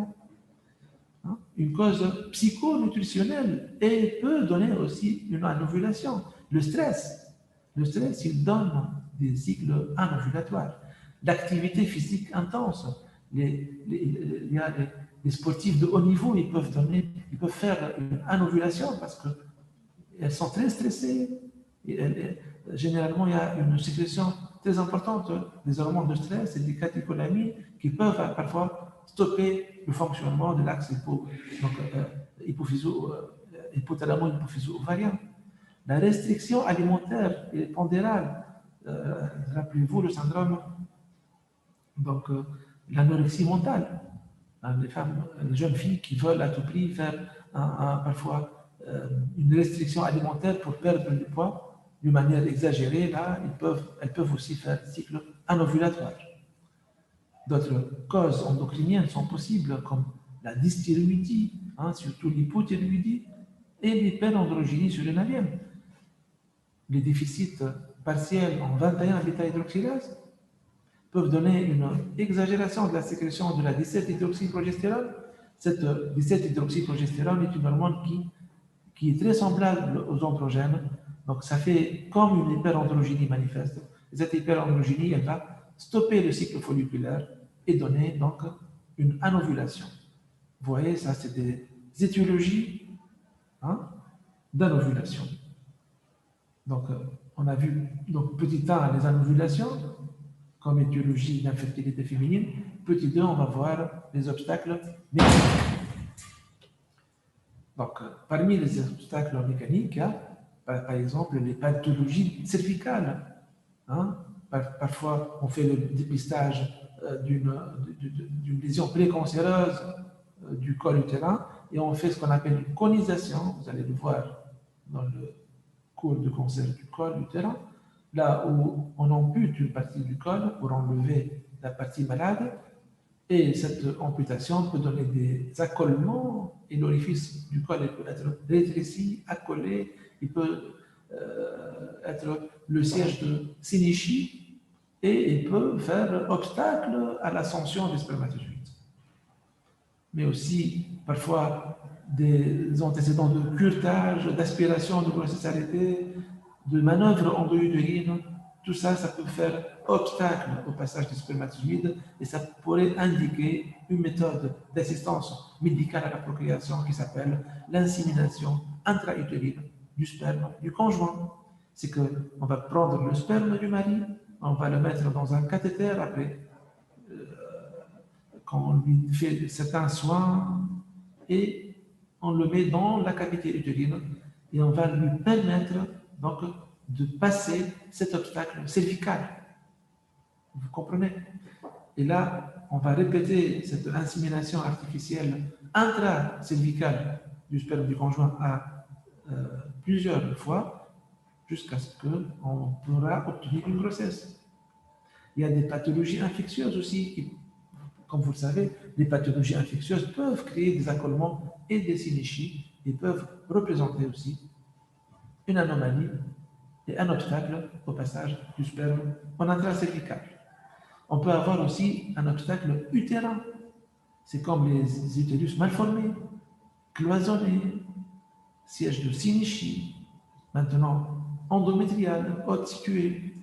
Hein. Une cause psychonutritionnelle et peut donner aussi une anovulation. Le stress, il donne des cycles anovulatoires. L'activité physique intense, il y a les sportifs de haut niveau, ils peuvent faire une anovulation parce qu'elles sont très stressées. Généralement, il y a une sécrétion très importante des hormones de stress et des catécholamines qui peuvent parfois stopper le fonctionnement de l'axe hypothalamo-hypophyso-ovarien. La restriction alimentaire et pondérale, rappelez-vous le syndrome, l'anorexie mentale. Les femmes, les jeunes filles qui veulent à tout prix faire parfois une restriction alimentaire pour perdre du poids d'une manière exagérée, là, elles peuvent aussi faire un cycle anovulatoire. D'autres causes endocriniennes sont possibles, comme la dysthyroïdie, surtout l'hypothyroïdie, et l'hyperandrogynie surrénalienne. Les déficits partiels en 21 bêta-hydroxylase peuvent donner une exagération de la sécrétion de la 17-hydroxyprogestérone. Cette 17-hydroxyprogestérone est une hormone qui est très semblable aux androgènes. Donc, ça fait comme une hyperandrogynie manifeste. Et cette hyperandrogynie, elle va stopper le cycle folliculaire et donner donc une anovulation. Vous voyez, ça, c'est des étiologies d'anovulation. Donc, on a vu, donc, petit 1, les anovulations comme étiologie d'infertilité féminine. Petit 2, on va voir les obstacles mécaniques. Donc, parmi les obstacles mécaniques, il y a, par exemple, les pathologies cervicales. Parfois, on fait le dépistage d'une lésion précancéreuse du col utérin et on fait ce qu'on appelle une conisation. Vous allez le voir dans le cours de cancer du col utérin, là où on ampute une partie du col pour enlever la partie malade. Et cette amputation peut donner des accolements et l'orifice du col peut être rétréci, accolé, il peut être le siège de Shinichi et il peut faire obstacle à l'ascension des spermatozoïdes. Mais aussi, parfois, des antécédents de curetage, d'aspiration de grossesse arrêtée, de manœuvres endo-utérines. Tout ça, ça peut faire obstacle au passage des spermatozoïdes et ça pourrait indiquer une méthode d'assistance médicale à la procréation qui s'appelle l'insémination intra-utérine du sperme du conjoint. C'est qu'on va prendre le sperme du mari, on va le mettre dans un cathéter après, quand on lui fait certains soins et on le met dans la cavité utérine et on va lui permettre donc de passer cet obstacle cervical. Vous comprenez? Et là, on va répéter cette insémination artificielle intra-cervicale du sperme du conjoint à plusieurs fois jusqu'à ce qu'on pourra obtenir une grossesse. Il y a des pathologies infectieuses aussi. Comme vous le savez, les pathologies infectieuses peuvent créer des accolements et des synéchies et peuvent représenter aussi une anomalie et un obstacle au passage du sperme en intracervical. On peut avoir aussi un obstacle utérin. C'est comme les utérus mal formés, cloisonnés, siège de Shinichi, maintenant endométrial, haute située,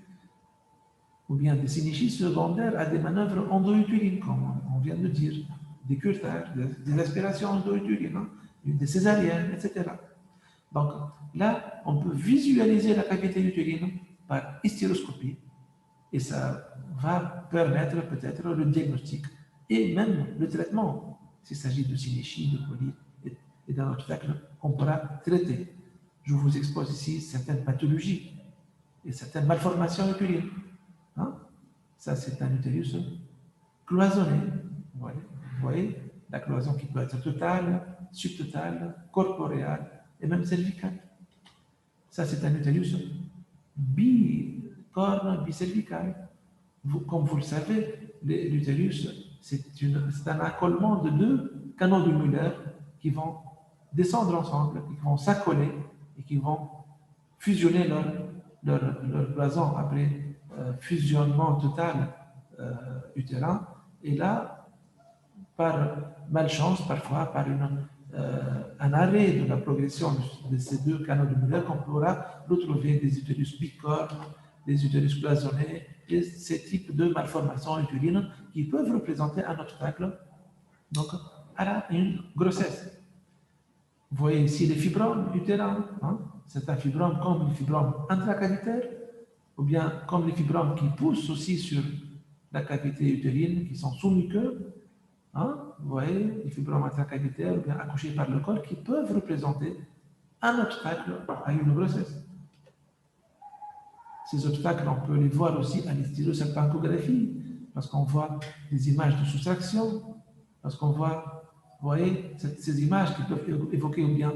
ou bien des synéchies secondaires à des manœuvres endo-utérines, comme on vient de dire, des curetages, des aspirations endo-utérines, des césariennes, etc. Donc là, on peut visualiser la cavité utérine par hystéroscopie et ça va permettre peut-être le diagnostic et même le traitement, s'il s'agit de synéchie, de polype et d'un obstacle qu'on pourra traiter. Je vous expose ici certaines pathologies et certaines malformations utérines. Ça, c'est un utérus cloisonné. Vous voyez, la cloison qui peut être totale, subtotale, corporéale et même cervicale. Ça, c'est un utérus bicorne, bicervical. Comme vous le savez, l'utérus, c'est un accolement de deux canaux de Muller qui vont descendre ensemble, qui vont s'accoler et qui vont fusionner leur blason après fusionnement total utérin. Et là, par malchance, parfois, par un arrêt de la progression de ces deux canaux de Müller, qu'on pourra retrouver des utérus bicornes, des utérus cloisonnés, et ces types de malformations utérines qui peuvent représenter un obstacle donc, à une grossesse. Vous voyez ici les fibromes utérins. Hein? C'est un fibrome comme les fibromes intracavitaires, ou bien comme les fibromes qui poussent aussi sur la cavité utérine, qui sont sous-muqueux. Hein? Vous voyez, les fibromes intracavitaires, ou bien accouchés par le col, qui peuvent représenter un obstacle à une grossesse. Ces obstacles, on peut les voir aussi à l'hystérosalpingographie, parce qu'on voit des images de soustraction, parce qu'on voit, vous voyez, ces images qui peuvent évoquer ou bien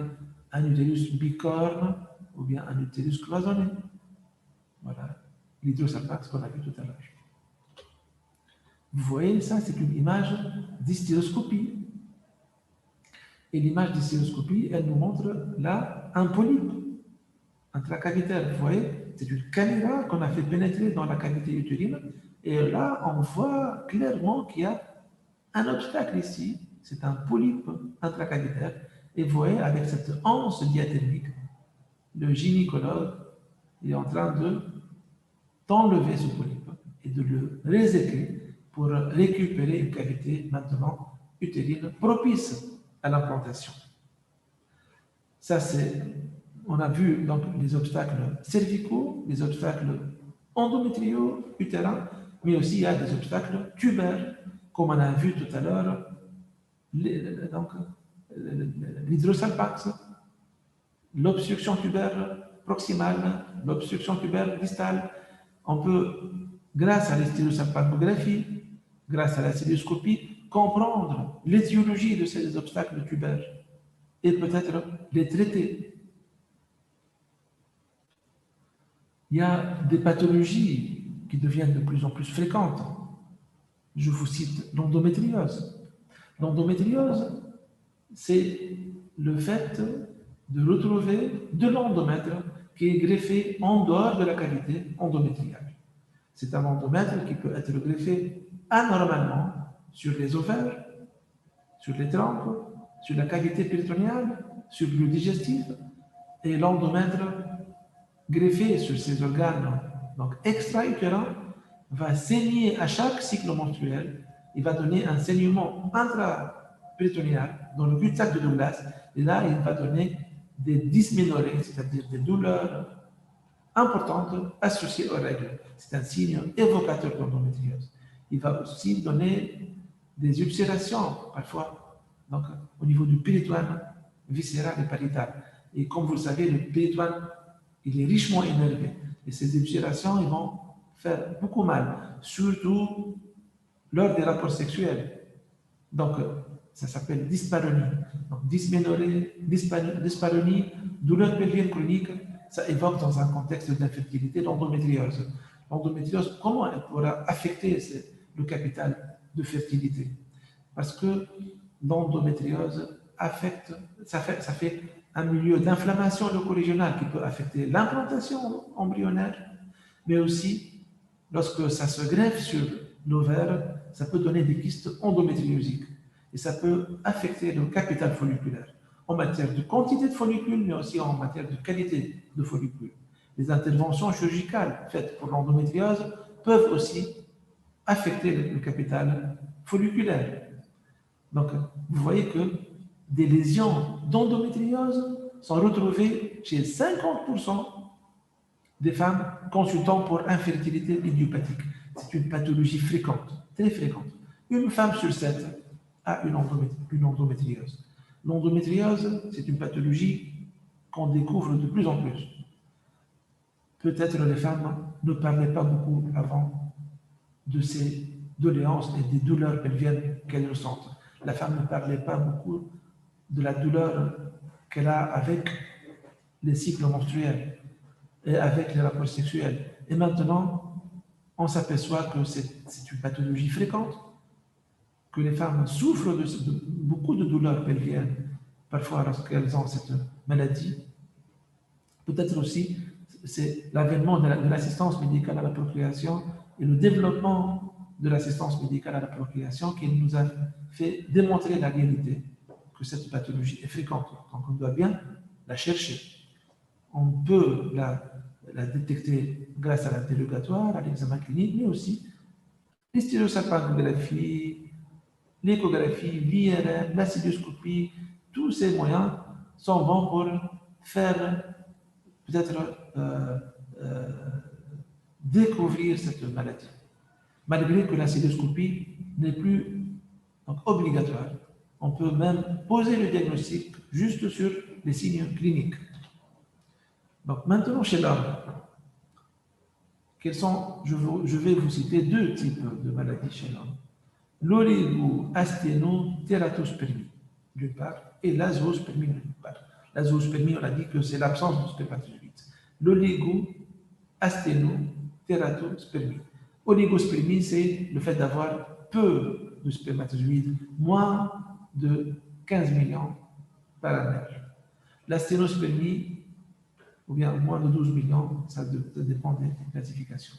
un utérus bicorne, ou bien un utérus cloisonné. Voilà, l'hydrosalpinx qu'on a vu tout à l'heure. Vous voyez, ça, c'est une image d'hystéroscopie. Et l'image d'hystéroscopie, elle nous montre là un polype intracavitaire. Vous voyez, c'est une caméra qu'on a fait pénétrer dans la cavité utérine. Et là, on voit clairement qu'il y a un obstacle ici. C'est un polype intracavitaire. Et vous voyez, avec cette anse diathermique, le gynécologue est en train d'enlever ce polype et de le réséquer pour récupérer une cavité maintenant utérine propice à l'implantation. Ça, c'est, on a vu donc les obstacles cervicaux, les obstacles endométriaux, utérins, mais aussi il y a des obstacles tubaires, comme on a vu tout à l'heure, l'hydrosalpinx, l'obstruction tubaire proximale, l'obstruction tubaire distale. On peut, grâce à l'hystérosalpingographie, grâce à la célioscopie, comprendre l'étiologie de ces obstacles tubaires et peut-être les traiter. Il y a des pathologies qui deviennent de plus en plus fréquentes. Je vous cite l'endométriose. L'endométriose, c'est le fait de retrouver de l'endomètre qui est greffé en dehors de la cavité endométriale. C'est un endomètre qui peut être greffé anormalement sur les ovaires, sur les trompes, sur la cavité péritonéale, sur le digestif, et l'endomètre greffé sur ces organes donc extra-utérins va saigner à chaque cycle menstruel. Il va donner un saignement intra-péritonéal dans le cul-de-sac de Douglas, et là, il va donner des dysménorrhées, c'est-à-dire des douleurs importantes associées aux règles. C'est un signe évocateur d'endométriose. Il va aussi donner des ulcérations, parfois, donc, au niveau du péritoine viscéral et pariétal. Et comme vous le savez, le péritoine, il est richement énervé. Et ces ulcérations, ils vont faire beaucoup mal, surtout lors des rapports sexuels. Donc, ça s'appelle dysparonie. Donc, dysménorrhée, dysparonie, douleur pelvienne chronique, ça évoque dans un contexte d'infertilité l'endométriose. L'endométriose, comment elle pourra affecter le capital de fertilité? Parce que l'endométriose affecte, ça fait un milieu d'inflammation leucorégionale qui peut affecter l'implantation embryonnaire, mais aussi, lorsque ça se greffe sur l'ovaire, ça peut donner des kystes endométriosiques et ça peut affecter le capital folliculaire en matière de quantité de follicules, mais aussi en matière de qualité de follicules. Les interventions chirurgicales faites pour l'endométriose peuvent aussi affecter le capital folliculaire. Donc, vous voyez que des lésions d'endométriose sont retrouvées chez 50% des femmes consultant pour infertilité idiopathique. C'est une pathologie fréquente, très fréquente. Une femme sur 7 a une endométriose. L'endométriose, c'est une pathologie qu'on découvre de plus en plus. Peut-être les femmes ne parlaient pas beaucoup avant de ces doléances et des douleurs pelviennes qu'elles ressentent. La femme ne parlait pas beaucoup de la douleur qu'elle a avec les cycles menstruels et avec les rapports sexuels. Et maintenant, on s'aperçoit que c'est une pathologie fréquente, que les femmes souffrent de beaucoup de douleurs pelviennes, parfois lorsqu'elles ont cette maladie. Peut-être aussi, c'est l'avènement de l'assistance médicale à la procréation et le développement de l'assistance médicale à la procréation qui nous a fait démontrer la réalité que cette pathologie est fréquente. Donc on doit bien la chercher. On peut la détecter grâce à l'interrogatoire, à l'examen clinique, mais aussi l'hystérosalpingographie, l'échographie, l'IRM, la cystoscopie, tous ces moyens sont bons pour faire peut-être découvrir cette maladie, malgré que la cystoscopie n'est plus donc, obligatoire. On peut même poser le diagnostic juste sur les signes cliniques. Donc maintenant, chez l'homme, je vais vous citer deux types de maladies chez l'homme. L'oligo-asténotératospermie, d'une part, et l'azoospermie, d'une part. L'azoospermie, on a dit que c'est l'absence de spermatozoïdes. L'oligo-asténotératospermie. Oligospermie, c'est le fait d'avoir peu de spermatozoïdes, moins de 15 millions par année. L'asténospermie, ou bien moins de 12 millions, ça dépend des classifications.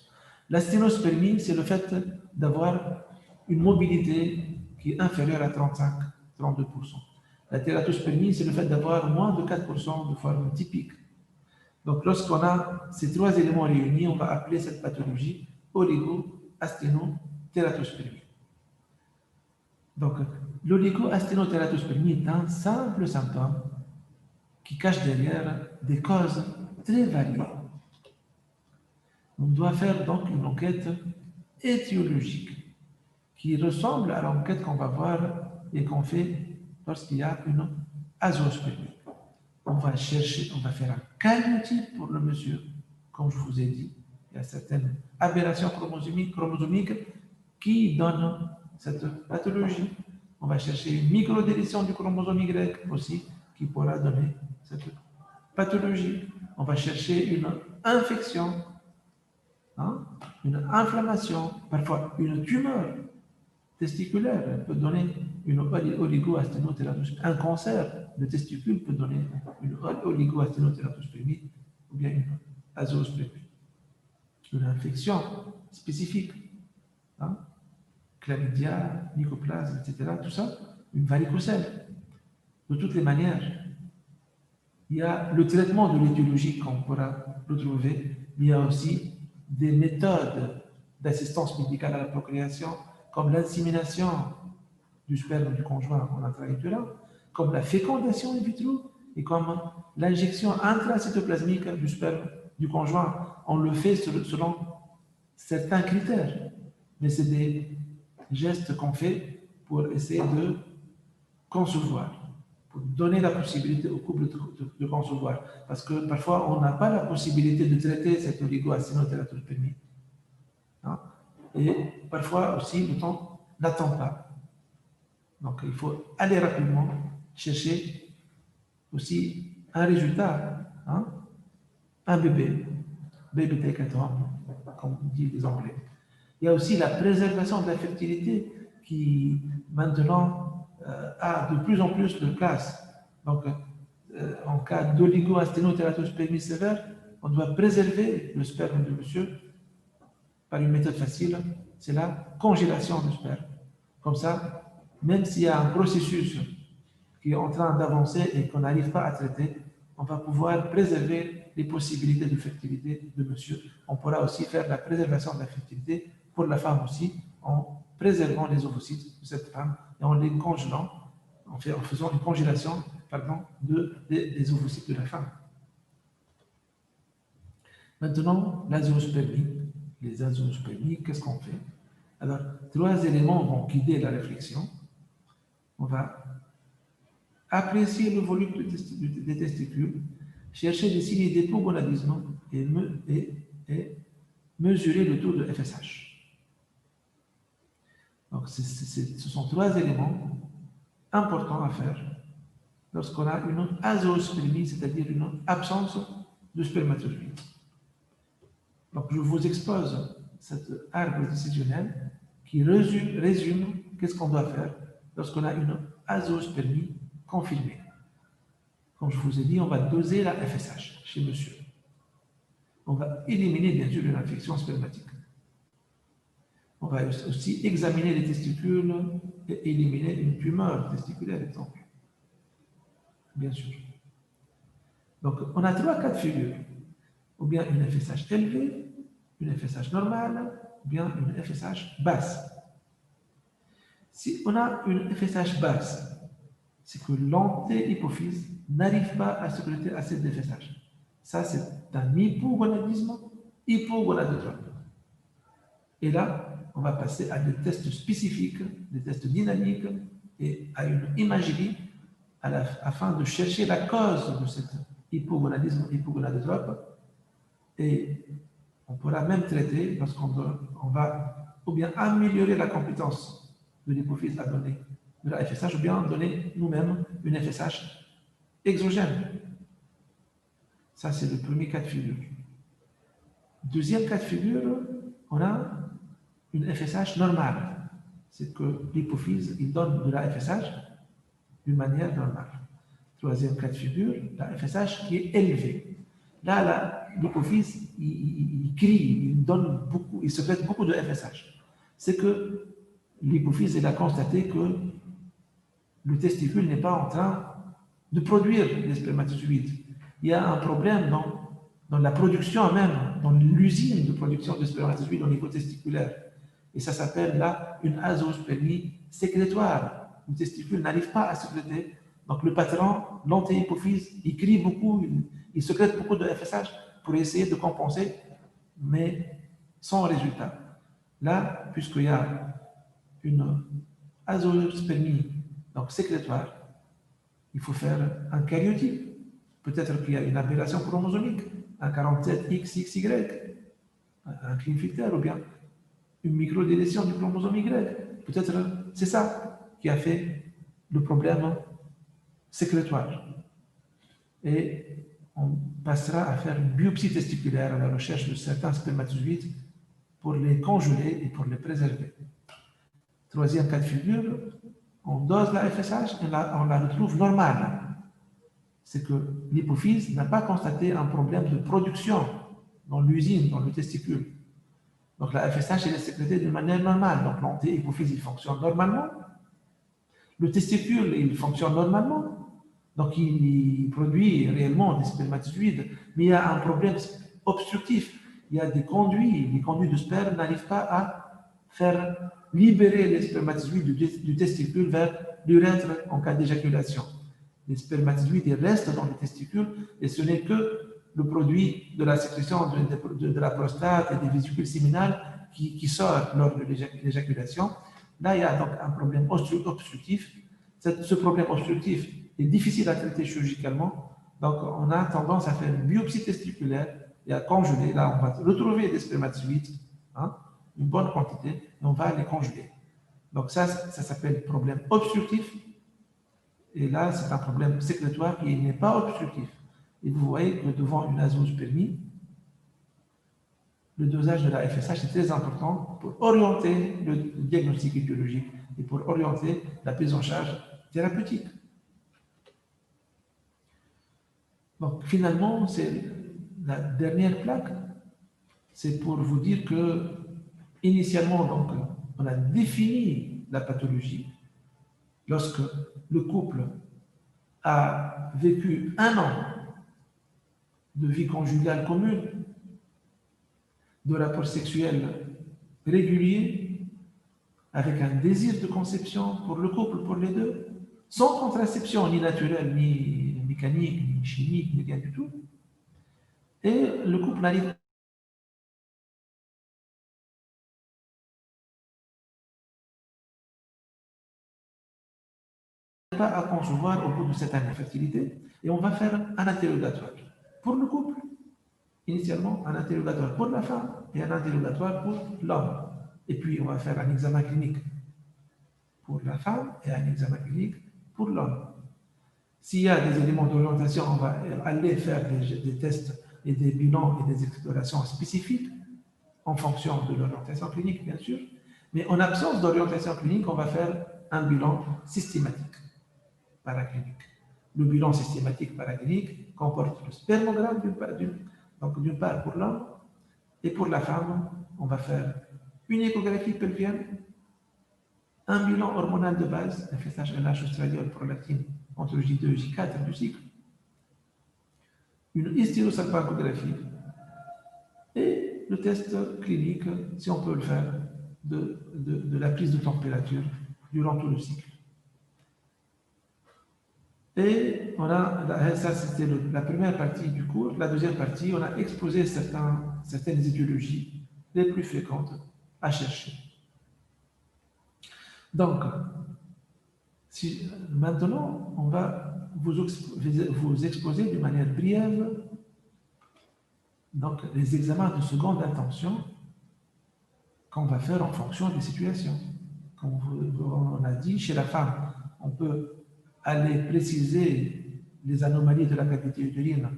L'asténospermie, c'est le fait d'avoir une mobilité qui est inférieure à 35-32%. La tératospermie, c'est le fait d'avoir moins de 4% de forme typique. Donc, lorsqu'on a ces trois éléments réunis, on va appeler cette pathologie oligo-asténotératospermie. Donc, l'oligo-asténotératospermie est un simple symptôme qui cache derrière des causes très variées. On doit faire donc une enquête étiologique qui ressemble à l'enquête qu'on va voir et qu'on fait lorsqu'il y a une azoospermie. On va chercher, on va faire un karyotype pour le monsieur, comme je vous ai dit. Il y a certaines aberrations chromosomiques qui donnent cette pathologie. On va chercher une microdélétion du chromosome Y aussi, qui pourra donner cette pathologie. On va chercher une infection, une inflammation, parfois une tumeur testiculaire. Elle peut donner une oligo-asténotératospermie. Un cancer de testicule peut donner une oligo-asténotératospermie ou bien une azoospermie. Une infection spécifique, chlamydia, mycoplasme, etc. Tout ça, une varicocèle. De toutes les manières, il y a le traitement de l'étiologie qu'on pourra retrouver. Il y a aussi des méthodes d'assistance médicale à la procréation, comme l'insémination du sperme du conjoint en intra-utérin, comme la fécondation in vitro et comme l'injection intracytoplasmique du sperme du conjoint. On le fait selon certains critères, mais c'est des gestes qu'on fait pour essayer de concevoir, pour donner la possibilité au couple de concevoir. Parce que parfois, on n'a pas la possibilité de traiter cette oligo-asténotératospermie. Et parfois aussi, le temps n'attend pas. Donc, il faut aller rapidement chercher aussi un résultat, un bébé take at home, comme disent les Anglais. Il y a aussi la préservation de la fertilité qui, maintenant, a de plus en plus de place. Donc, en cas d'oligo-asténotératospermie sévère, on doit préserver le sperme de monsieur par une méthode facile, c'est la congélation du sperme. Comme ça, même s'il y a un processus qui est en train d'avancer et qu'on n'arrive pas à traiter, on va pouvoir préserver les possibilités de fertilité de monsieur. On pourra aussi faire la préservation de la fertilité pour la femme aussi, en préservant les ovocytes de cette femme et en les congelant, en faisant une congélation des ovocytes de la femme. Maintenant, l'azoospermie. Les azoospermies, qu'est-ce qu'on fait? Alors, trois éléments vont guider la réflexion. On va apprécier le volume des testicules, chercher des signes d'hypogonadisme et mesurer le taux de FSH. Donc, ce sont trois éléments importants à faire lorsqu'on a une azoospermie, c'est-à-dire une absence de spermatozoïdes. Donc, je vous expose cet arbre décisionnel qui résume qu'est-ce qu'on doit faire lorsqu'on a une azoospermie confirmée. Comme je vous ai dit, on va doser la FSH chez monsieur. on va éliminer bien sûr une infection spermatique. On va aussi examiner les testicules et éliminer une tumeur testiculaire, exemple. Bien sûr. Donc, on a 3 cas de figure. Ou bien une FSH élevée, une FSH normale, ou bien une FSH basse. Si on a une FSH basse, c'est que l'antéhypophyse n'arrive pas à sécréter assez de FSH. Ça, c'est un hypogonadisme hypogonadotrope. Et là, on va passer à des tests spécifiques, des tests dynamiques et à une imagerie afin de chercher la cause de cet hypogonadisme hypogonadotrope. Et on pourra même traiter, lorsqu'on va ou bien améliorer la compétence de l'hypophyse à donner de la FSH, ou bien donner nous-mêmes une FSH exogène. Ça, c'est le premier cas de figure. Deuxième cas de figure, on a une FSH normale. C'est que l'hypophyse, il donne de la FSH d'une manière normale. Troisième cas de figure, la FSH qui est élevée. Là, l'hypophyse, il crie, il donne beaucoup, il sécrète beaucoup de FSH. C'est que l'hypophyse, elle a constaté que le testicule n'est pas en train de produire les spermatozoïdes. Il y a un problème dans la production même, dans l'usine de production de spermatozoïdes au niveau testiculaire. Et ça s'appelle là une azoospermie sécrétoire. Le testicule n'arrive pas à sécréter. Donc le patron, l'antéhypophyse, il crie beaucoup, il sécrète beaucoup de FSH pour essayer de compenser, mais sans résultat. Là, puisqu'il y a une azoospermie donc sécrétoire, il faut faire un karyotype. Peut-être qu'il y a une aberration chromosomique, un 47XXY, un Klinefelter, ou bien une microdélétion du chromosome Y. Peut-être c'est ça qui a fait le problème sécrétoire. Et on passera à faire une biopsie testiculaire à la recherche de certains spermatozoïdes pour les congeler et pour les préserver. Troisième cas de figure, on dose la FSH et on la retrouve normale. C'est que l'hypophyse n'a pas constaté un problème de production dans l'usine, dans le testicule. Donc la FSH elle est sécrétée de manière normale. Donc l'antéhypophyse il fonctionne normalement. Le testicule il fonctionne normalement. Donc il produit réellement des spermatozoïdes. Mais il y a un problème obstructif. Il y a des conduits. Les conduits de sperme n'arrivent pas à faire libérer les spermatozoïdes du testicule vers l'urètre en cas d'éjaculation. Les spermatozoïdes ils restent dans le testicule et ce n'est que le produit de la sécrétion de la prostate et des vésicules séminales qui sort lors de l'éjaculation. Là, il y a donc un problème obstructif. Ce problème obstructif est difficile à traiter chirurgicalement. Donc, on a tendance à faire une biopsie testiculaire et à congeler. Là, on va retrouver des spermatozoïdes, une bonne quantité, et on va les congeler. Donc, ça s'appelle problème obstructif. Et là, c'est un problème sécrétoire qui n'est pas obstructif. Et vous voyez que devant une azoospermie, le dosage de la FSH est très important pour orienter le diagnostic étiologique et pour orienter la prise en charge thérapeutique. Donc finalement, c'est la dernière plaque, c'est pour vous dire que initialement, donc, on a défini la pathologie lorsque le couple a vécu 1 an de vie conjugale commune, de rapports sexuels réguliers, avec un désir de conception pour le couple, pour les deux, sans contraception ni naturelle, ni mécanique, ni chimique, ni rien du tout. Et le couple n'arrive pas à concevoir au bout de cette année de fertilité, et on va faire un interrogatoire pour le couple. Initialement, un interrogatoire pour la femme et un interrogatoire pour l'homme. Et puis, on va faire un examen clinique pour la femme et un examen clinique pour l'homme. S'il y a des éléments d'orientation, on va aller faire des tests et des bilans et des explorations spécifiques en fonction de l'orientation clinique, bien sûr. Mais en absence d'orientation clinique, on va faire un bilan systématique paraclinique. Le bilan systématique paraclinique comporte le spermogramme Donc, d'une part, pour l'homme et pour la femme, on va faire une échographie pelvienne, un bilan hormonal de base, FSH, LH, oestradiol, prolactine, entre J2 et J4 du cycle, une hystérosalpingographie et le test clinique, si on peut le faire, de la prise de température durant tout le cycle. Et ça c'était la première partie du cours. La deuxième partie, on a exposé certaines étiologies les plus fréquentes à chercher. Donc, maintenant, on va vous exposer de manière brève donc, les examens de seconde intention qu'on va faire en fonction des situations. Comme on a dit, chez la femme, on peut aller préciser les anomalies de la cavité utérine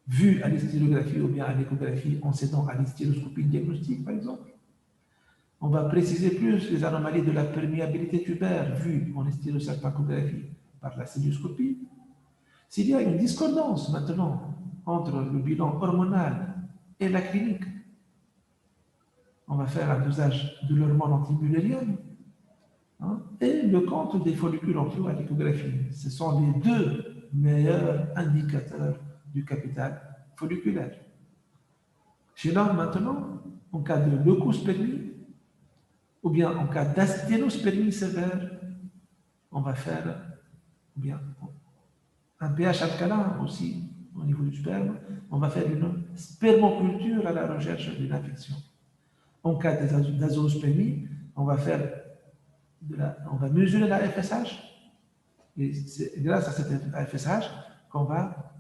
vues à l'hystérographie ou bien à l'échographie en s'aidant à l'hystéroscopie diagnostique, par exemple. On va préciser plus les anomalies de la perméabilité tubaire vues en hystérosalpingographie par la célioscopie. S'il y a une discordance maintenant entre le bilan hormonal et la clinique, on va faire un dosage de l'hormone antimullérienne et le compte des follicules en flou à l'échographie. Ce sont les deux meilleurs indicateurs du capital folliculaire. Chez l'homme maintenant, en cas de leucospermie, ou bien en cas d'asténospermie sévère, on va faire bien un pH alcalin aussi au niveau du sperme, on va faire une spermoculture à la recherche d'une infection. En cas d'azoospermie, on va mesurer la FSH, et c'est grâce à cette FSH qu'on va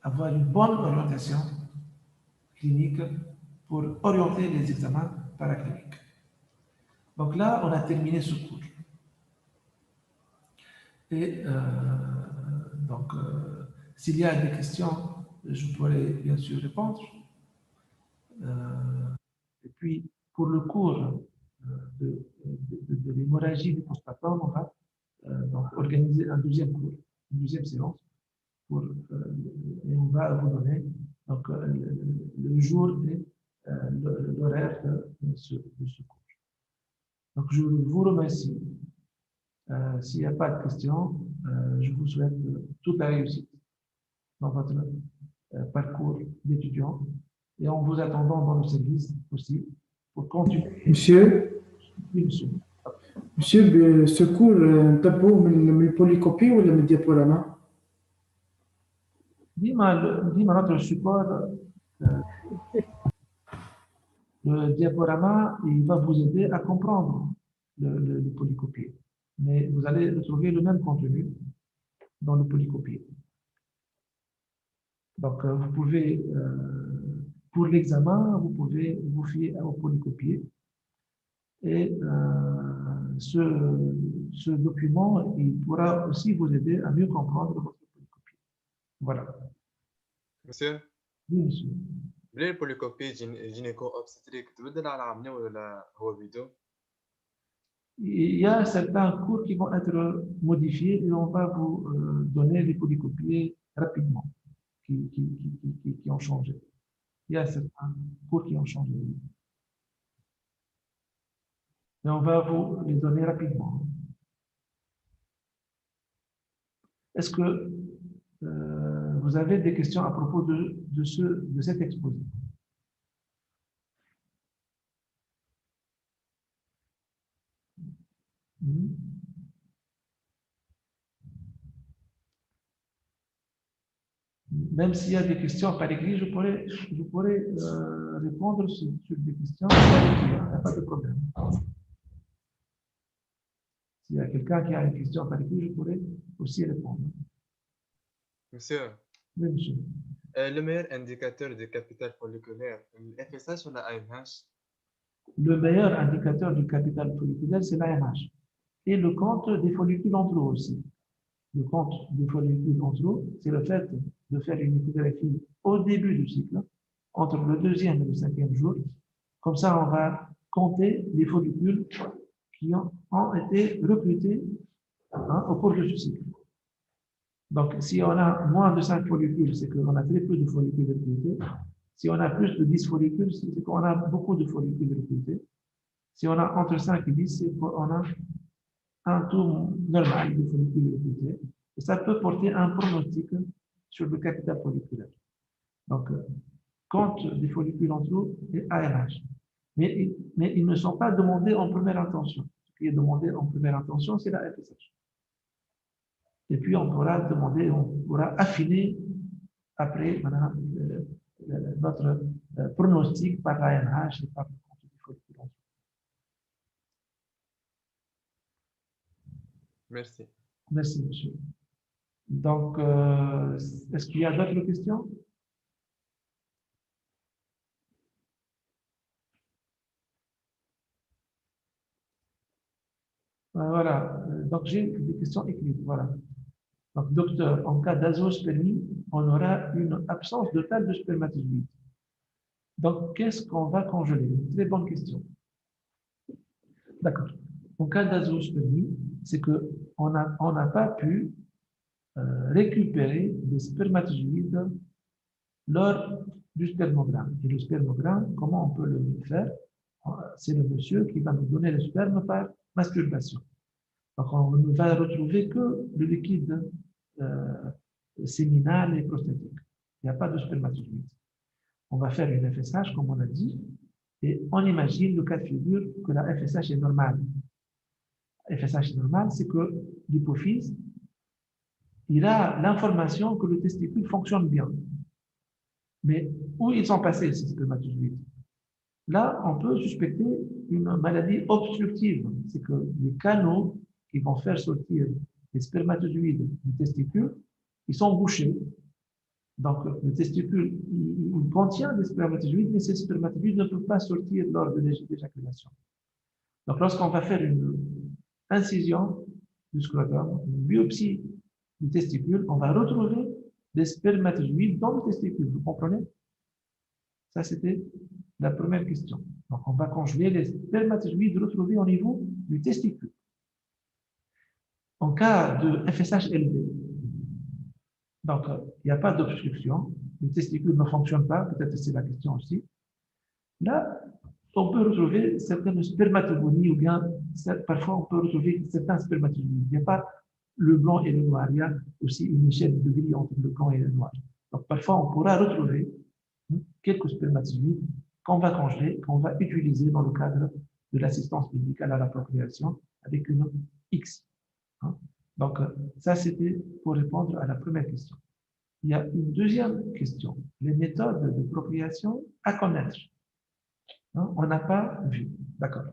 avoir une bonne orientation clinique pour orienter les examens paracliniques. Donc là, on a terminé ce cours. Et donc, s'il y a des questions, je pourrais bien sûr répondre. Et puis, pour le cours de l'hémorragie du postpartum, on va donc organiser un deuxième cours, une deuxième séance, et on va vous donner donc, le jour et l'horaire de ce cours. Donc, je vous remercie. S'il n'y a pas de questions, je vous souhaite toute la réussite dans votre parcours d'étudiant et en vous attendant dans le service aussi pour continuer. Monsieur, Oui, monsieur. monsieur, ce cours, تبعوه من البوليكوبي ولا من الديابوراما؟ Dis-moi notre support, le diaporama, il va vous aider à comprendre le polycopier. Mais vous allez retrouver le même contenu dans le polycopier. Donc, vous pouvez, pour l'examen, vous pouvez vous fier au polycopier. Et ce document, il pourra aussi vous aider à mieux comprendre votre polycopier. Voilà. Monsieur, Oui, monsieur. ليه البوليكوبي جينيكو اوبستريك تبدل على عملي ولا هو فيديو؟ Il y a certains cours qui vont être modifiés et on va vous donner les polycopiés rapidement qui ont changé. Il y a certains cours qui ont changé. Mais on va vous les donner rapidement. Est-ce que vous avez des questions à propos de cet exposé? Même s'il y a des questions par écrit, je pourrais répondre sur des questions par écrit. Il n'y a pas de problème. S'il y a quelqu'un qui a une question par écrit, je pourrais aussi répondre. Monsieur, Oui, monsieur. le meilleur indicateur du capital folliculaire, le FSH ou la AMH? Le meilleur indicateur du capital folliculaire, c'est l'AMH. Et le compte des follicules antraux aussi. Le compte des follicules antraux, c'est le fait de faire une échographie au début du cycle, entre le 2e et le 5e jour. Comme ça, on va compter les follicules qui ont été recrutés au cours de ce cycle. Donc, si on a moins de 5 follicules, c'est qu'on a très peu de follicules recrutés. Si on a plus de 10 follicules, c'est qu'on a beaucoup de follicules recrutés. Si on a entre 5 et 10, c'est qu'on a un taux normal de follicules recrutés. Et ça peut porter un pronostic sur le capital folliculaire. Donc, compte des follicules en trop et ARH. Mais ils ne sont pas demandés en première intention. Ce qui est demandé en première intention, c'est la FSH. Et puis, on pourra demander, on pourra affiner après voilà, notre pronostic par l'ARH et par le compte des follicules en trop. Merci. Merci, monsieur. Donc, est-ce qu'il y a d'autres questions? Voilà. Donc, j'ai des questions écrites. Voilà. Donc, docteur, en cas d'azospermie, on aura une absence totale de spermatozoïdes. Donc, qu'est-ce qu'on va congeler? Très bonne question. D'accord. En cas d'azospermie, c'est qu'on n'a pas pu récupérer des spermatozoïdes lors du spermogramme. Et le spermogramme, comment on peut le faire? C'est le monsieur qui va nous donner le sperme par masturbation. Donc, on ne va retrouver que le liquide séminal et prostatique. Il n'y a pas de spermatozoïdes. On va faire une FSH, comme on a dit, et on imagine le cas de figure que la FSH est normale. FSH normale, c'est que l'hypophyse, il a l'information que le testicule fonctionne bien. Mais où ils sont passés, ces spermatozoïdes? Là, on peut suspecter une maladie obstructive. C'est que les canaux qui vont faire sortir les spermatozoïdes du testicule, ils sont bouchés. Donc, le testicule, il contient des spermatozoïdes, mais ces spermatozoïdes ne peuvent pas sortir lors de l'éjaculation. Donc, lorsqu'on va faire une incision du scrotum, une biopsie du testicule, on va retrouver des spermatozoïdes dans le testicule. Vous comprenez? Ça, c'était la première question. Donc, on va congeler les spermatozoïdes retrouvés au niveau du testicule. En cas de FSH élevé, donc il n'y a pas d'obstruction, le testicule ne fonctionne pas, peut-être c'est la question aussi. Là, on peut retrouver certaines spermatogonies ou bien parfois on peut retrouver certains spermatozoïdes. Il n'y a pas le blanc et le noir, il y a aussi une échelle de gris entre le blanc et le noir. Donc parfois on pourra retrouver quelques spermatozoïdes qu'on va congeler, qu'on va utiliser dans le cadre de l'assistance médicale à la procréation avec une X. Donc ça c'était pour répondre à la première question. Il y a une deuxième question, les méthodes de procréation à connaître. On n'a pas vu. D'accord.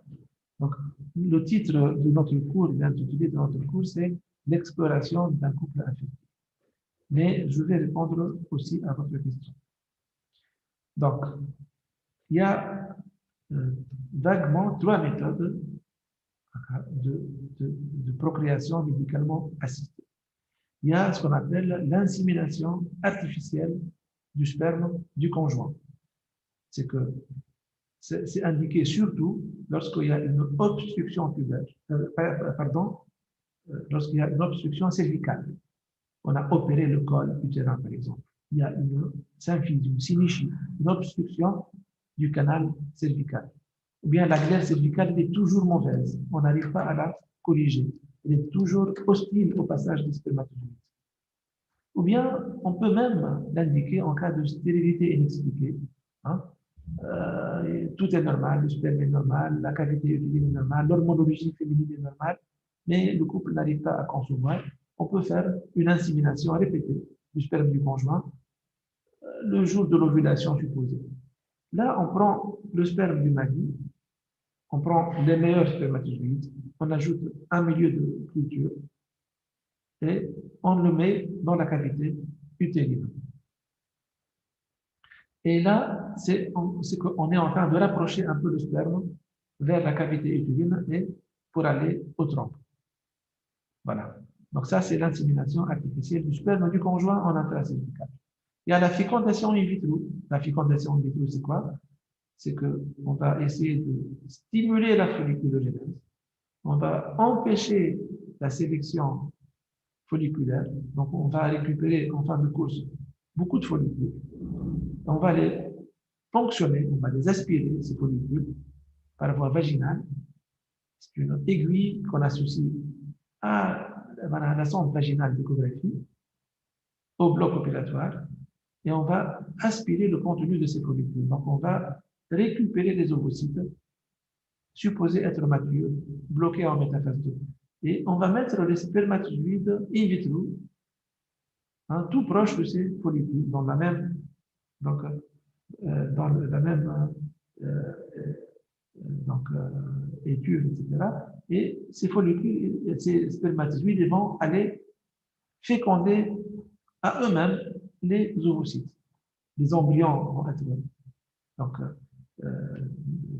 Donc, le titre de notre cours, l'intitulé de notre cours, c'est l'exploration d'un couple affectif. Mais je vais répondre aussi à votre question. Donc, il y a vaguement 3 méthodes de procréation médicalement assistée. Il y a ce qu'on appelle l'insémination artificielle du sperme du conjoint. C'est que c'est indiqué surtout lorsqu'il y a une obstruction pubaire, lorsqu'il y a une obstruction cervicale. On a opéré le col utérin, par exemple. Il y a une symphyse, une synéchie, une obstruction du canal cervical. Ou bien la glaire cervicale est toujours mauvaise. On n'arrive pas à la corriger. Elle est toujours hostile au passage des spermatozoïdes. Ou bien, on peut même l'indiquer en cas de stérilité inexpliquée. Tout est normal, le sperme est normal, la cavité utérine est normale, l'hormonologie féminine est normale, mais le couple n'arrive pas à concevoir. On peut faire une insémination répétée du sperme du conjoint le jour de l'ovulation supposée. Là, on prend le sperme du mari, on prend les meilleurs spermatozoïdes, on ajoute un milieu de culture et on le met dans la cavité utérine. Et là, c'est qu'on est en train de rapprocher un peu le sperme vers la cavité utérine et pour aller au tronc. Voilà. Donc ça, c'est l'insémination artificielle du sperme du conjoint en intracervical. Il y a la fécondation in vitro. La fécondation in vitro, c'est quoi? C'est qu'on va essayer de stimuler la folliculogénèse. On va empêcher la sélection folliculaires. Donc, on va récupérer en fin de course beaucoup de follicules. On va les ponctionner, on va les aspirer, ces follicules, par voie vaginale. C'est une aiguille qu'on associe à la sonde vaginale d'échographie, au bloc opératoire, et on va aspirer le contenu de ces follicules. Donc, on va récupérer les ovocytes supposés être matures, bloqués en métaphase 2. Et on va mettre les spermatozoïdes in vitro, hein, tout proche de ces follicules, dans la même, donc, la même donc, étuve, etc. Et ces follicules, ces spermatozoïdes vont aller féconder à eux-mêmes les ovocytes. Les embryons vont être, donc,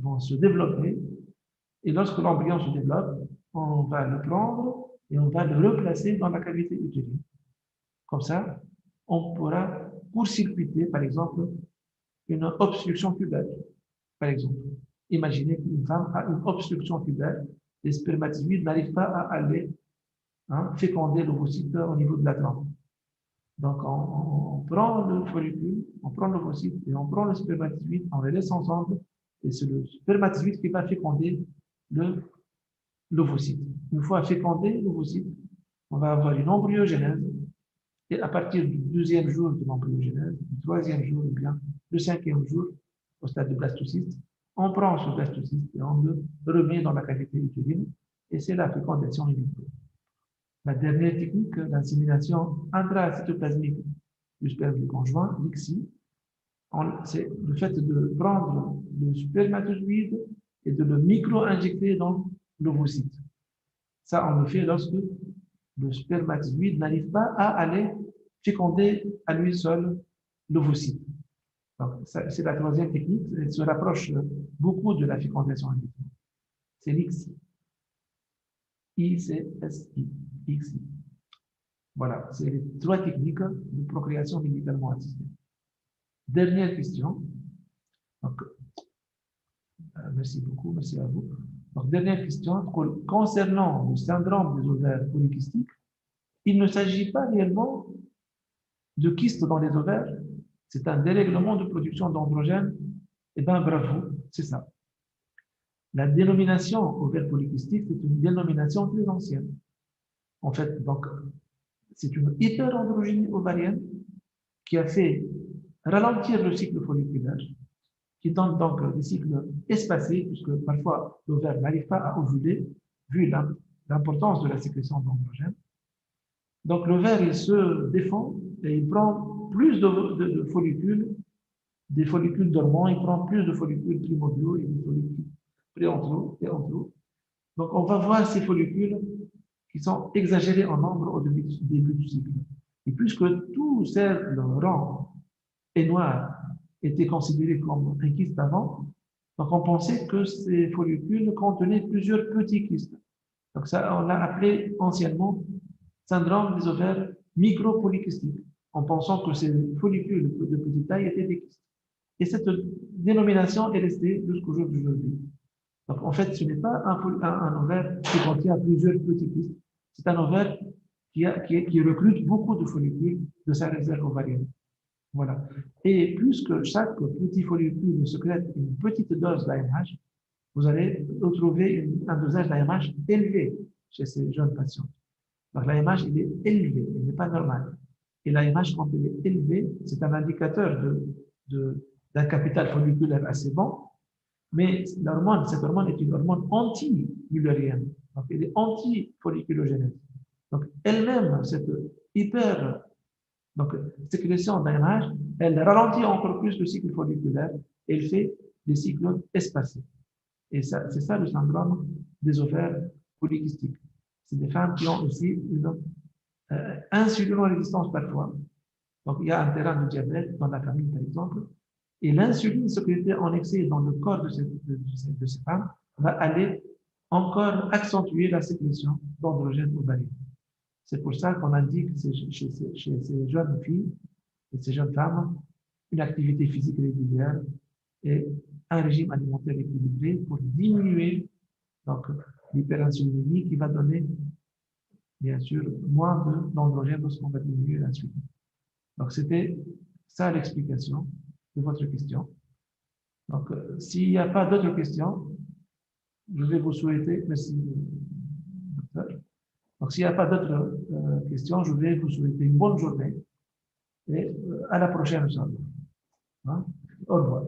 vont se développer. Et lorsque l'embryon se développe, on va le prendre et on va le replacer dans la cavité utérine. Comme ça, on pourra court-circuiter, par exemple, une obstruction pubaire, par exemple. Imaginez qu'une femme a une obstruction pubaire, les spermatozoïdes n'arrivent pas à aller féconder l'ovocyte au niveau de la glande. Donc, on prend le follicule, on prend l'ovocyte et on prend le spermatozoïde, on les laisse ensemble, et c'est le spermatozoïde qui va féconder l'ovocyte. Une fois fécondé l'ovocyte, on va avoir une embryogénèse, et à partir du 2e jour de l'embryogénèse, du 3e jour, ou bien le 5e jour, au stade de blastocyste, on prend ce blastocyste et on le remet dans la cavité utérine, et c'est la fécondation in vitro. La dernière technique, l'insémination intracytoplasmique du sperme du conjoint, l'ICSI, c'est le fait de prendre le spermatozoïde et de le micro-injecter dans l'ovocyte. Ça, on le fait lorsque le spermatozoïde n'arrive pas à aller féconder à lui seul l'ovocyte. C'est la 3e technique, elle se rapproche beaucoup de la fécondation in vitro. C'est l'ICSI. ICSI. ICSI. Voilà, c'est les 3 techniques de procréation médicalement assistée. Dernière question. Donc, merci beaucoup, merci à vous. Donc, dernière question. Concernant le syndrome des ovaires polykystiques, il ne s'agit pas réellement de kystes dans les ovaires, c'est un dérèglement de production d'androgènes. Eh bien, bravo, c'est ça. La dénomination ovaire polykystique, c'est une dénomination plus ancienne. En fait, donc, c'est une hyperandrogynie ovarienne qui a fait ralentir le cycle folliculaire, qui donne donc des cycles espacés, puisque parfois l'ovaire n'arrive pas à ovuler, vu l'importance de la sécrétion d'androgènes. Donc l'ovaire, il se défend et il prend plus de follicules, des follicules dormants, il prend plus de follicules primordiaux et des follicules préentraux. Donc on va voir ces follicules qui sont exagérés en nombre au début du cycle. Et puisque tout cercle rond et noir était considéré comme un kyste avant, donc on pensait que ces follicules contenaient plusieurs petits kystes. Donc ça, on l'a appelé anciennement syndrome des ovaires micropolykystiques, en pensant que ces follicules de petite taille étaient des kystes. Et cette dénomination est restée jusqu'au jour d'aujourd'hui. Donc en fait, ce n'est pas un ovaire qui contient plusieurs petits kystes, c'est un ovaire qui recrute beaucoup de follicules de sa réserve ovarienne. Voilà. Et puisque chaque petit follicule sécrète une petite dose d'AMH, vous allez retrouver un dosage d'AMH élevé chez ces jeunes patients. Donc l'AMH, il est élevé, il n'est pas normal. Et l'AMH, quand il est élevé, c'est un indicateur d'un capital folliculaire assez bon, mais cette hormone est une hormone anti-mullérienne. Donc elle est anti-folliculogénèse. Donc elle-même, cette sécrétion d'AMH, elle ralentit encore plus le cycle folliculaire et elle fait des cycles espacés. Et c'est ça le syndrome des ovaires polykystiques. C'est des femmes qui ont aussi une insulinorésistance parfois. Donc il y a un terrain de diabète dans la famille, par exemple, et l'insuline sécrétée en excès dans le corps de ces femmes va aller encore accentuer la sécrétion d'androgènes ovariens. C'est pour ça qu'on indique chez ces jeunes filles et ces jeunes femmes une activité physique régulière et un régime alimentaire équilibré pour diminuer l'hyperinsulinémie qui va donner bien sûr, moins d'androgènes lorsqu'on va diminuer l'insuline. Donc, c'était ça l'explication de votre question. Donc, s'il n'y a pas d'autres questions, je vais vous souhaiter, merci, docteur. Donc, s'il n'y a pas d'autres questions, je vais vous souhaiter une bonne journée et à la prochaine, Inch'Allah. Hein? Au revoir.